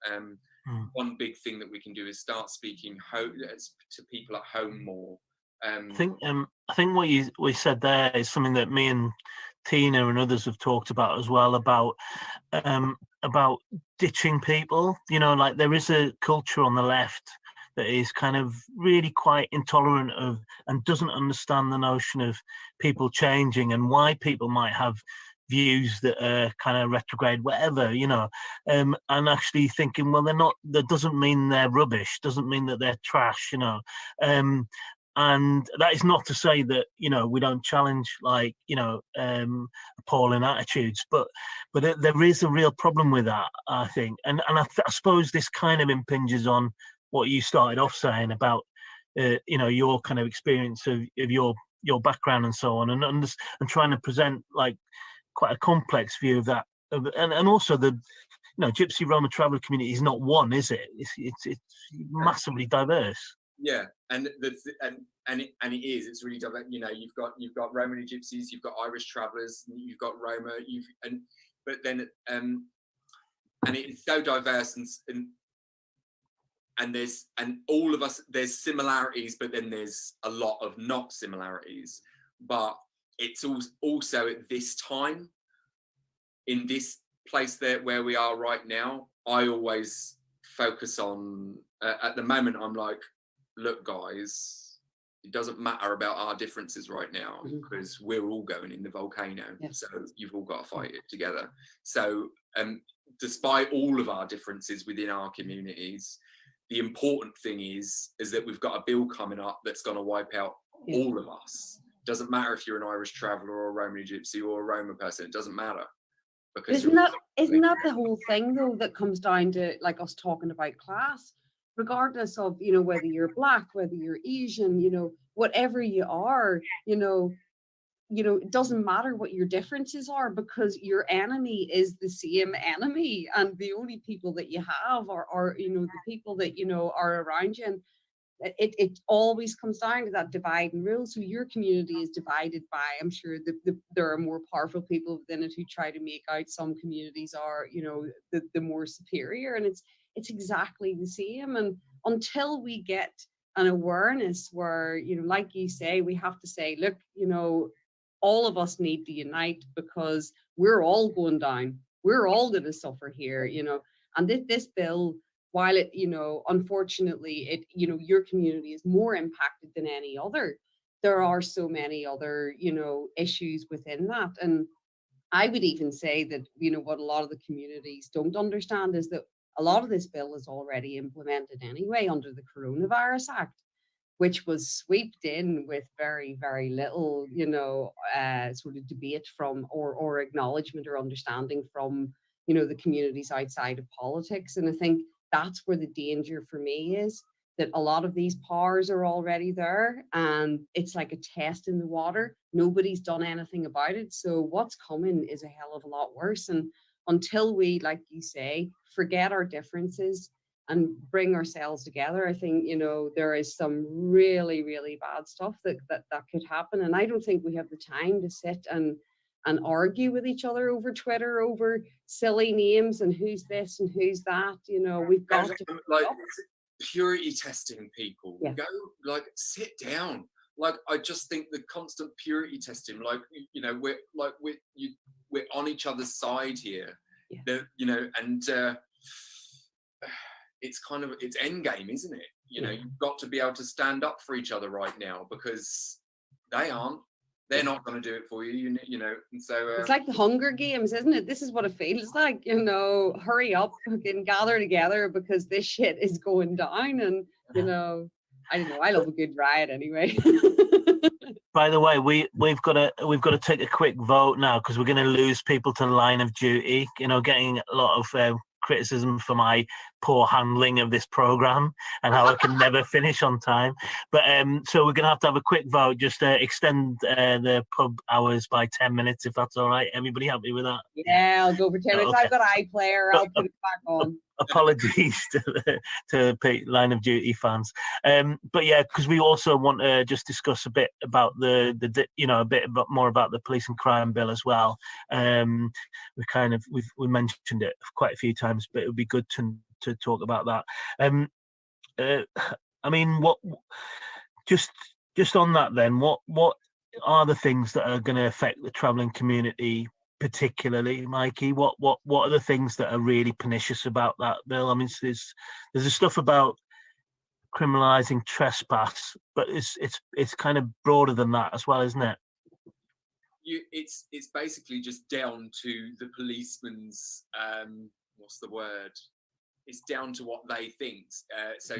C: one big thing that we can do, is start speaking to people at home more. I
A: think what we said there is something that me and Tina and others have talked about as well, about ditching people. Like there is a culture on the left that is kind of really quite intolerant of, and doesn't understand the notion of people changing and why people might have views that are kind of retrograde, whatever, and actually thinking, well, they're not, that doesn't mean they're rubbish, doesn't mean that they're trash, and that is not to say that, we don't challenge appalling attitudes, but there is a real problem with that, I think. And I suppose this kind of impinges on what you started off saying about, your kind of experience of your background and so on, and trying to present like quite a complex view of that. And also the, Gypsy Roma traveller community is not one, is it? It's massively diverse.
C: Yeah, and it is. It's really diverse. You've got Romany Gypsies, you've got Irish travellers, you've got Roma, but then and it's so diverse, and there's, and all of us, there's similarities, but then there's a lot of not similarities. But it's also at this time, in this place there where we are right now, I always focus on, at the moment, I'm like, look, guys, it doesn't matter about our differences right now, because we're all going in the volcano. So you've all got to fight it together. So despite all of our differences within our communities, the important thing is that we've got a bill coming up that's going to wipe out all of us. Doesn't matter if you're an Irish traveller or a Romani Gypsy or a Roma person, it doesn't matter. Because
B: isn't that the whole thing though, that comes down to like us talking about class, regardless of, you know, whether you're Black, whether you're Asian, you know, whatever you are, you know, it doesn't matter what your differences are, because your enemy is the same enemy, and the only people that you have are you know, the people that, you know, are around you. And it always comes down to that divide and rule. So your community is divided by, I'm sure there are more powerful people within it who try to make out some communities are, you know, the more superior, and it's exactly the same. And until we get an awareness where, you know, like you say, we have to say, look, you know, all of us need to unite, because we're all going down. We're all going to suffer here, you know. And this bill, while it, you know, unfortunately, it, you know, your community is more impacted than any other, there are so many other, you know, issues within that. And I would even say that, you know, what a lot of the communities don't understand is that a lot of this bill is already implemented anyway under the Coronavirus Act, which was swept in with very, very little, you know, sort of debate from or acknowledgement or understanding from, you know, the communities outside of politics. And I think that's where the danger for me is, that a lot of these powers are already there, and it's like a test in the water. Nobody's done anything about it. So what's coming is a hell of a lot worse. And until we, like you say, forget our differences and bring ourselves together, I think, you know, there is some really, really bad stuff that could happen. And I don't think we have the time to sit and argue with each other over Twitter, over silly names and who's this and who's that. You know, we've got to
C: like purity testing people. Go, like, sit down. Like, I just think the constant purity testing, like, you know, we're on each other's side here. You know, and it's kind of, it's end game, isn't it? You know, you've got to be able to stand up for each other right now, because they're not going to do it for you, you know. And so
B: it's like the Hunger Games, isn't it? This is what it feels like, you know. Hurry up and gather together, because this shit is going down. And you know, I don't know, I love a good riot anyway.
A: By the way, we've got to take a quick vote now, because we're going to lose people to the line of duty. You know, getting a lot of criticism for my poor handling of this program and how I can never finish on time. But so we're going to have a quick vote, just to extend the pub hours by 10 minutes, if that's all right. Everybody happy with that?
B: Yeah, I'll go for 10 minutes. Okay. I've got iPlayer. I'll put it back on.
A: Apologies to Line of Duty fans, but yeah, because we also want to just discuss a bit about the you know, a bit more about the police and crime bill as well. We mentioned it quite a few times, but it would be good to talk about that. I mean, what just on that then, what are the things that are going to affect the travelling community particularly, Mikey? What are the things that are really pernicious about that bill? I mean, there's the stuff about criminalizing trespass, but it's kind of broader than that as well, isn't it?
C: It's basically just down to the policeman's what's the word? It's down to what they think. So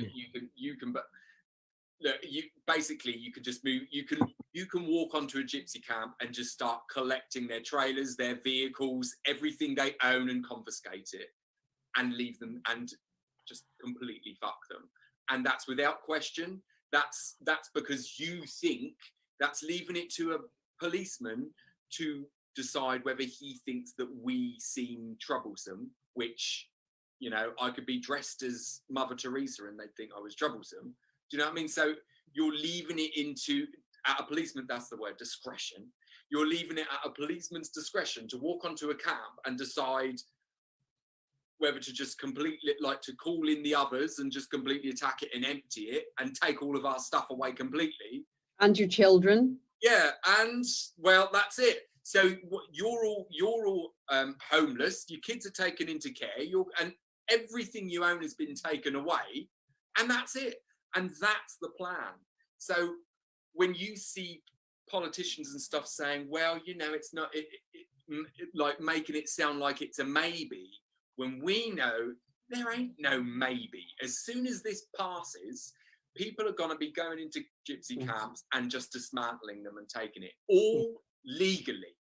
C: you can but look, you could just move. You can walk onto a gypsy camp and just start collecting their trailers, their vehicles, everything they own, and confiscate it, and leave them, and just completely fuck them. And that's without question. That's because you think that's leaving it to a policeman to decide whether he thinks that we seem troublesome, which, you know, I could be dressed as Mother Teresa and they'd think I was troublesome. Do you know what I mean? So you're leaving it at a policeman, that's the word, discretion. You're leaving it at a policeman's discretion to walk onto a camp and decide whether to just completely, like, to call in the others and just completely attack it and empty it and take all of our stuff away completely.
B: And your children.
C: Yeah, and well, that's it. So you're all homeless. Your kids are taken into care. And everything you own has been taken away, and that's it. And that's the plan. So when you see politicians and stuff saying, well, you know, it's not like making it sound like it's a maybe, when we know there ain't no maybe. As soon as this passes, people are going to be going into gypsy camps and just dismantling them and taking it all legally.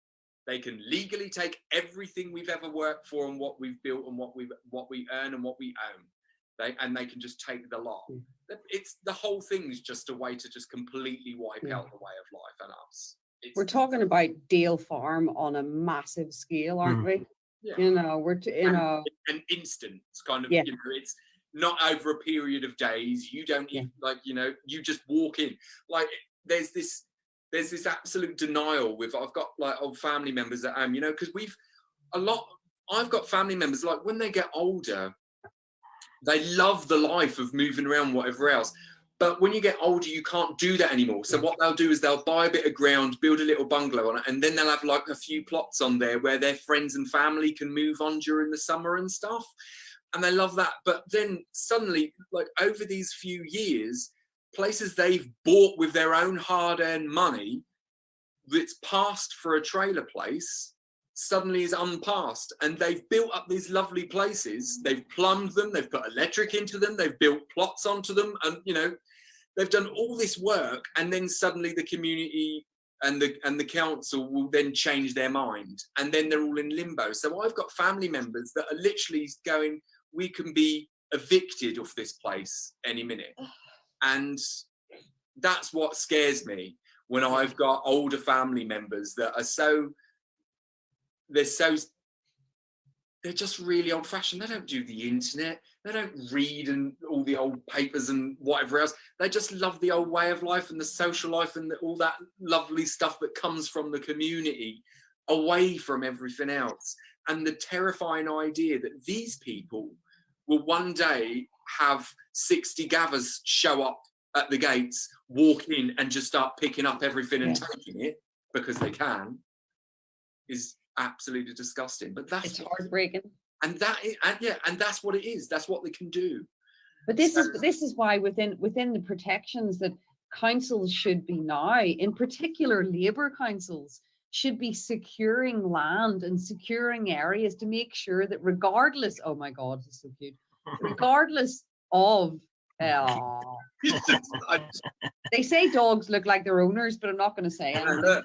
C: They can legally take everything we've ever worked for and what we've built and what we earn and what we own. They can just take the lot. It's the whole thing's just a way to just completely wipe out the way of life and us.
B: We're talking about Dale Farm on a massive scale, aren't we?
C: Yeah.
B: You know,
C: an instant. It's kind of, you know, it's not over a period of days. You don't even, like, you know, you just walk in. Like, there's this absolute denial with, I've got like old family members at home, you know, because I've got family members, like, when they get older, they love the life of moving around, whatever else. But when you get older, you can't do that anymore. So what they'll do is they'll buy a bit of ground, build a little bungalow on it, and then they'll have like a few plots on there where their friends and family can move on during the summer and stuff. And they love that. But then suddenly, like, over these few years, places they've bought with their own hard-earned money that's passed for a trailer place suddenly is unpassed, and they've built up these lovely places. They've plumbed them, they've put electric into them, they've built plots onto them, and, you know, they've done all this work, and then suddenly the community and the council will then change their mind, and then they're all in limbo. So I've got family members that are literally going, we can be evicted off this place any minute. And that's what scares me, when I've got older family members that are they're just really old fashioned. They don't do the internet. They don't read and all the old papers and whatever else. They just love the old way of life and the social life and all that lovely stuff that comes from the community, away from everything else. And the terrifying idea that these people will one day have 60 gathers show up at the gates, walk in and just start picking up everything and taking it because they can, is absolutely disgusting. But it's
B: heartbreaking.
C: And that's what it is. That's what they can do.
B: But this is why within the protections that councils should be now, in particular Labour councils, should be securing land and securing areas to make sure that regardless, oh my God, it's so cute, regardless of they say dogs look like their owners, but I'm not going to say anything.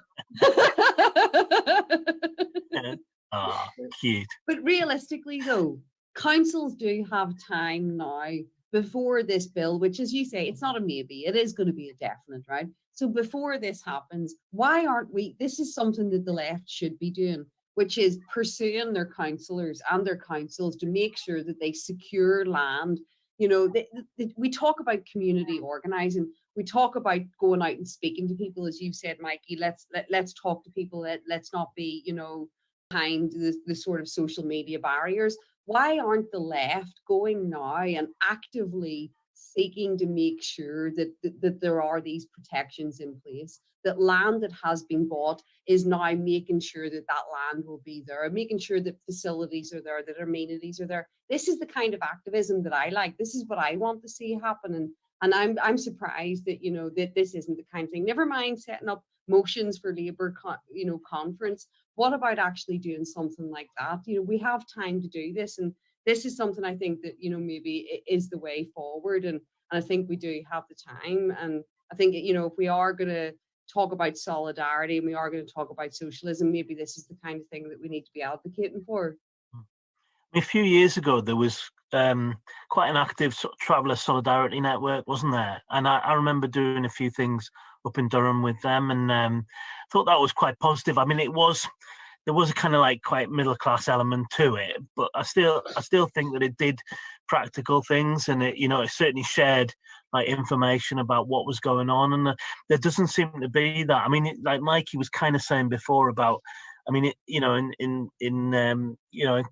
A: Cute.
B: But realistically though, councils do have time now before this bill, which, as you say, it's not a maybe, it is going to be a definite, right? So before this happens, why aren't we, this is something that the left should be doing, which is pursuing their councillors and their councils to make sure that they secure land. You know, we talk about community organising. We talk about going out and speaking to people, as you've said, Mikey. Let's talk to people. Let's not be, you know, behind the sort of social media barriers. Why aren't the left going now and actively seeking to make sure that there are these protections in place, that land that has been bought is now making sure that land will be there, making sure that facilities are there, that amenities are there. This is the kind of activism that I like. This is what I want to see happen. And I'm surprised that, you know, that this isn't the kind of thing. Never mind setting up motions for Labour, conference. What about actually doing something like that? You know, we have time to do this, and this is something I think that, you know, maybe is the way forward, and I think we do have the time. And I think, you know, if we are going to talk about solidarity and we are going to talk about socialism, maybe this is the kind of thing that we need to be advocating for.
A: A few years ago, there was quite an active traveller solidarity network, wasn't there? And I remember doing a few things up in Durham with them, and thought that was quite positive. I mean, there was a kind of like quite middle class element to it, but I still think that it did practical things, and it, you know, it certainly shared like information about what was going on, and there doesn't seem to be that. I mean, like Mikey was kind of saying before about, I mean, you know, in you know,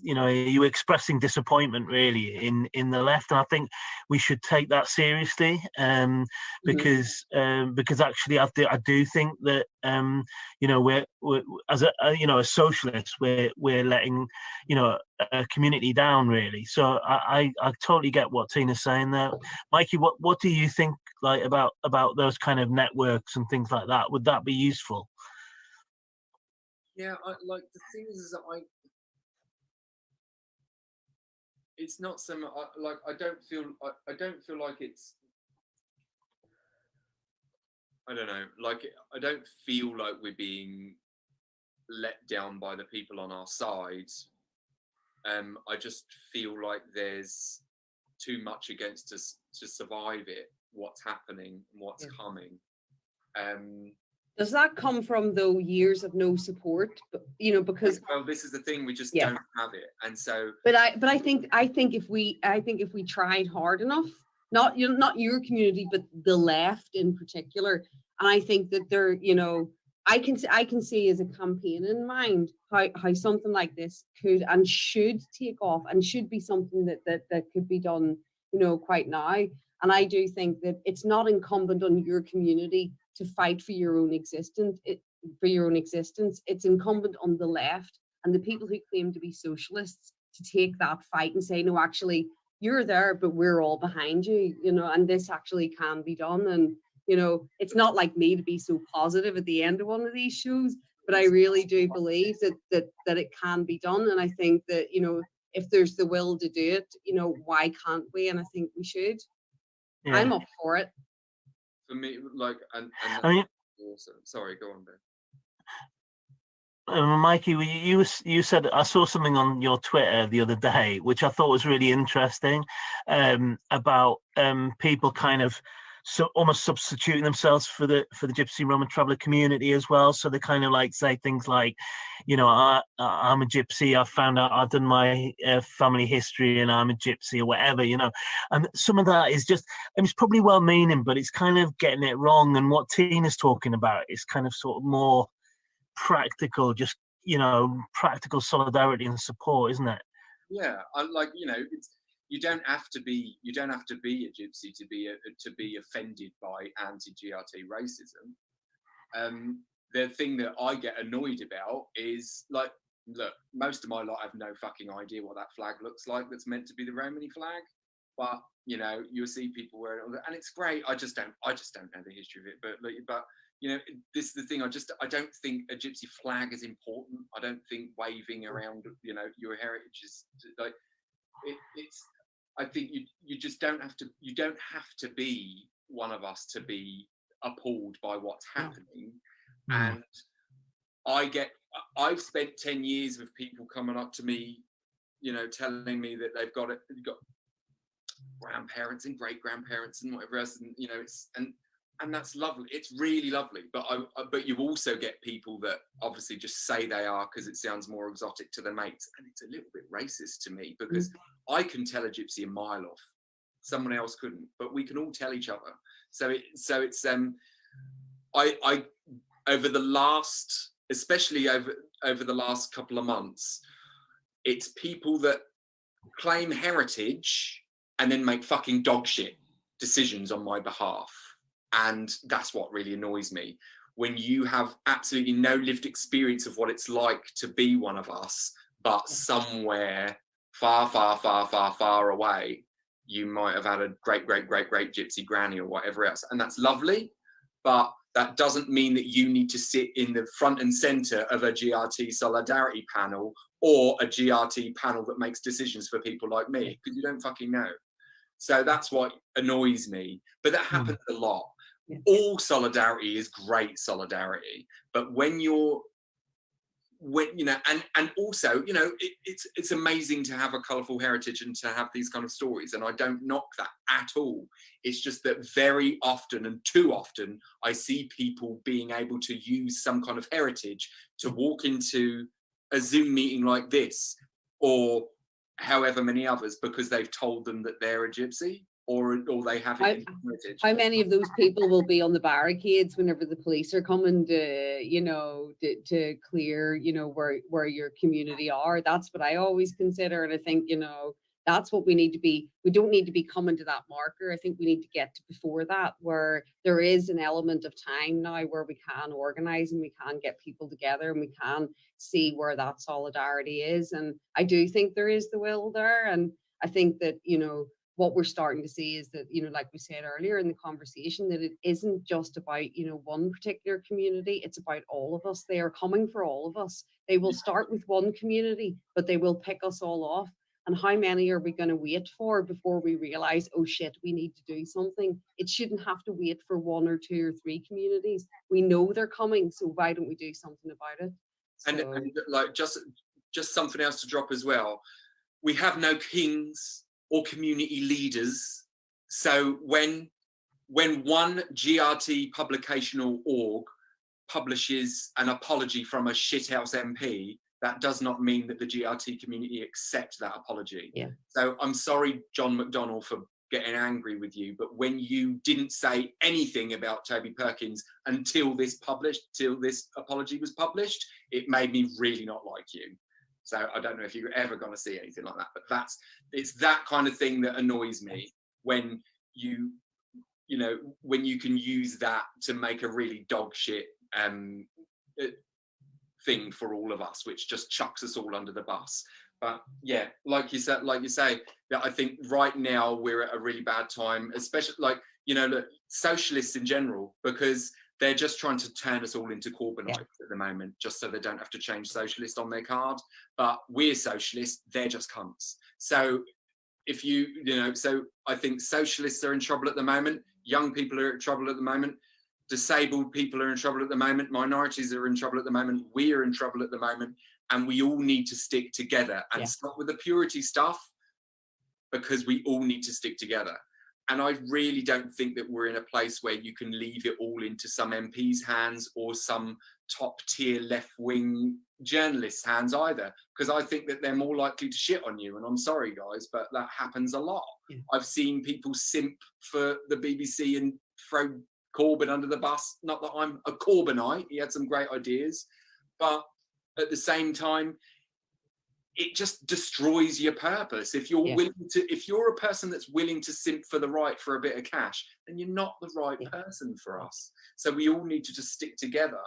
A: you know, you expressing disappointment really in the left, and I think we should take that seriously, because actually I do think that you know, we're as a you know, as socialists, we're letting, you know, a community down really. So I totally get what Tina's saying there. Mikey, what do you think, like, about those kind of networks and things like that? Would that be useful?
C: Yeah, like the thing is that it's not so much like I don't feel like it's, I don't know, like I don't feel like we're being let down by the people on our side. I just feel like there's too much against us to survive it. What's happening, what's coming.
B: Does that come from, though, years of no support? But, you know, because,
C: well, this is the thing, we just don't have it, and so.
B: But I think if we tried hard enough, not your community, but the left in particular, and I think that there, you know, I can see as a campaign in mind how something like this could and should take off, and should be something that could be done, you know, quite now. And I do think that it's not incumbent on your community to fight for your own existence. It's incumbent on the left and the people who claim to be socialists to take that fight and say, no, actually, you're there, but we're all behind you, you know, and this actually can be done. And, you know, it's not like me to be so positive at the end of one of these shows, but I really do believe that it can be done. And I think that, you know, if there's the will to do it, you know, why can't we? And I think we should. Yeah. I'm up for it.
C: For me, like, and
A: I mean,
C: awesome. Sorry, go on, Ben.
A: Mikey, you said, I saw something on your Twitter the other day, which I thought was really interesting, about people kind of almost substituting themselves for the Gypsy Roman traveller community as well. So they kind of like say things like, you know, I'm a Gypsy. I found out, I've done my family history, and I'm a Gypsy, or whatever, you know. And some of that is just, I mean, it's probably well-meaning, but it's kind of getting it wrong. And what Tina's talking about is kind of sort of more practical, just, you know, practical solidarity and support, isn't it?
C: Yeah, I like, you know, it's, you don't have to be a Gypsy to be offended by anti-GRT racism. The thing that I get annoyed about is, like, look, most of my lot have no fucking idea what that flag looks like that's meant to be the Romany flag, but, you know, you'll see people wearing it, and it's great. I just don't know the history of it, but you know, this is the thing. I don't think a Gypsy flag is important. I don't think waving around, you know, your heritage is like it's. I think you just don't have to. You don't have to be one of us to be appalled by what's happening. And I've spent 10 years with people coming up to me, you know, telling me that they've got grandparents and great grandparents and whatever else, and, you know, and that's lovely. It's really lovely. But you also get people that obviously just say they are because it sounds more exotic to their mates, and it's a little bit racist to me, because I can tell a Gypsy a mile off, someone else couldn't, but we can all tell each other. So it's I over the last, especially over the last couple of months, it's people that claim heritage and then make fucking dog shit decisions on my behalf. And that's what really annoys me, when you have absolutely no lived experience of what it's like to be one of us, but somewhere far, far, far, far, far away, you might have had a great, great, great, great Gypsy granny or whatever else. And that's lovely, but that doesn't mean that you need to sit in the front and center of a GRT solidarity panel, or a GRT panel that makes decisions for people like me, because you don't fucking know. So that's what annoys me. But that happens a lot. All solidarity is great solidarity, but when you know, and also, you know, it's amazing to have a colourful heritage and to have these kind of stories, and I don't knock that at all. It's just that very often, and too often, I see people being able to use some kind of heritage to walk into a Zoom meeting like this, or however many others, because they've told them that they're a Gypsy. or they have it implemented.
B: How many of those people will be on the barricades whenever the police are coming to, you know, to clear, you know, where your community are? That's what I always consider. And I think, you know, that's what we need to be. We don't need to be coming to that marker. I think we need to get to before that, where there is an element of time now where we can organize and we can get people together and we can see where that solidarity is. And I do think there is the will there. And I think that, you know, what we're starting to see is that, you know, like we said earlier in the conversation, that it isn't just about, you know, one particular community. It's about all of us. They are coming for all of us. They will start with one community, but they will pick us all off. And how many are we going to wait for before we realize, oh shit, we need to do something? It shouldn't have to wait for 1 or 2 or 3 communities. We know they're coming, so why don't we do something about it?
C: And like just something else to drop as well. We have no kings or community leaders. So when one GRT publication or org publishes an apology from a shithouse MP, that does not mean that the GRT community accept that apology.
B: Yeah.
C: So I'm sorry, John McDonnell, for getting angry with you, but when you didn't say anything about Toby Perkins until this apology was published, it made me really not like you. So I don't know if you're ever going to see anything like that, but it's that kind of thing that annoys me, when you can use that to make a really dog shit thing for all of us, which just chucks us all under the bus. But yeah, like you say, that I think right now we're at a really bad time, especially look, socialists in general, because they're just trying to turn us all into Corbynites at the moment, just so they don't have to change socialist on their card. But we're socialists, they're just cunts. So if so I think socialists are in trouble at the moment, young people are in trouble at the moment, disabled people are in trouble at the moment, minorities are in trouble at the moment, we are in trouble at the moment, and we all need to stick together and stop with the purity stuff, because we all need to stick together. And I really don't think that we're in a place where you can leave it all into some MP's hands or some top tier left-wing journalists' hands either, because I think that they're more likely to shit on you. And I'm sorry, guys, but that happens a lot. Yeah. I've seen people simp for the BBC and throw Corbyn under the bus. Not that I'm a Corbynite, he had some great ideas, but at the same time, it just destroys your purpose. If you're if you're a person that's willing to simp for the right for a bit of cash, then you're not the right person for us. So we all need to just stick together.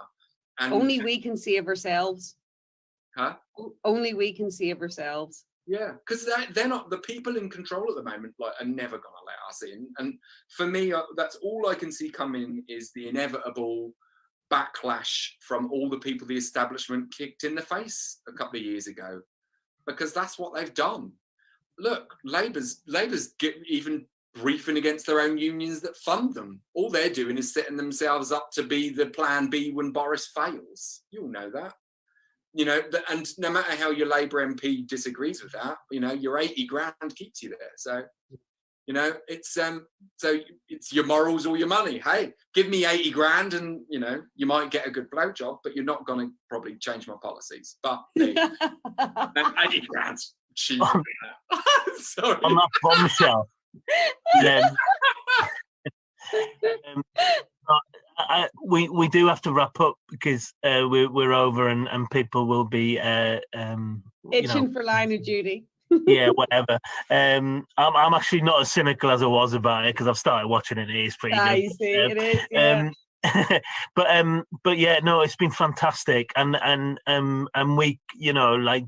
C: And
B: only we can save ourselves.
C: Huh?
B: Only we can save ourselves.
C: Yeah, because they're not, the people in control at the moment, are never going to let us in. And for me, that's all I can see coming, is the inevitable backlash from all the people the establishment kicked in the face a couple of years ago, because that's what they've done. Look, Labour's even briefing against their own unions that fund them. All they're doing is setting themselves up to be the plan B when Boris fails. You all know that. And no matter how your Labour MP disagrees with that, your 80 grand keeps you there. So, it's your morals or your money. Hey, give me 80 grand and, you might get a good blowjob, but you're not going to probably change my policies. But hey, 80 grand's cheap. Sorry.
A: On that bombshell. We do have to wrap up, because we're over and people will be
B: itching for line of duty.
A: Yeah, whatever. I'm actually not as cynical as I was about it, because I've started watching it. It is pretty good.
B: You see, it is. Yeah.
A: but yeah, no, it's been fantastic, and we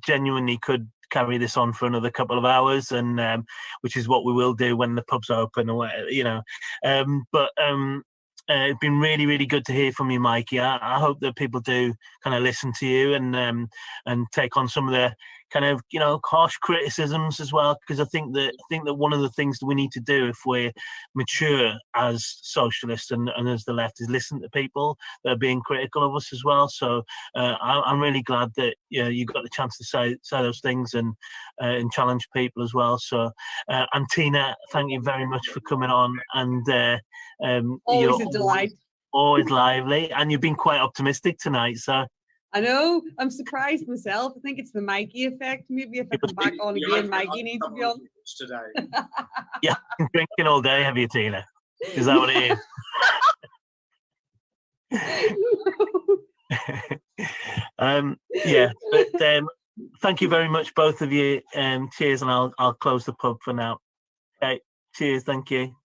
A: genuinely could carry this on for another couple of hours, and which is what we will do when the pubs open, or whatever, it's been really, really good to hear from you, Mikey. I hope that people do kind of listen to you and take on some of the kind of harsh criticisms as well, because I think that one of the things that we need to do if we're mature as socialists and as the left is listen to people that are being critical of us as well. So I'm really glad that you got the chance to say those things and challenge people as well. So and Tina, thank you very much for coming on, and
B: always a delight.
A: Always lively, and you've been quite optimistic tonight, so
B: I know. I'm surprised myself. I think it's the Mikey effect. Maybe if I come back on again, Mikey needs to be on
C: today.
A: Yeah, drinking all day, have you, Tina? Is that what it is? Yeah, but thank you very much, both of you. Cheers, and I'll close the pub for now. Okay, cheers. Thank you.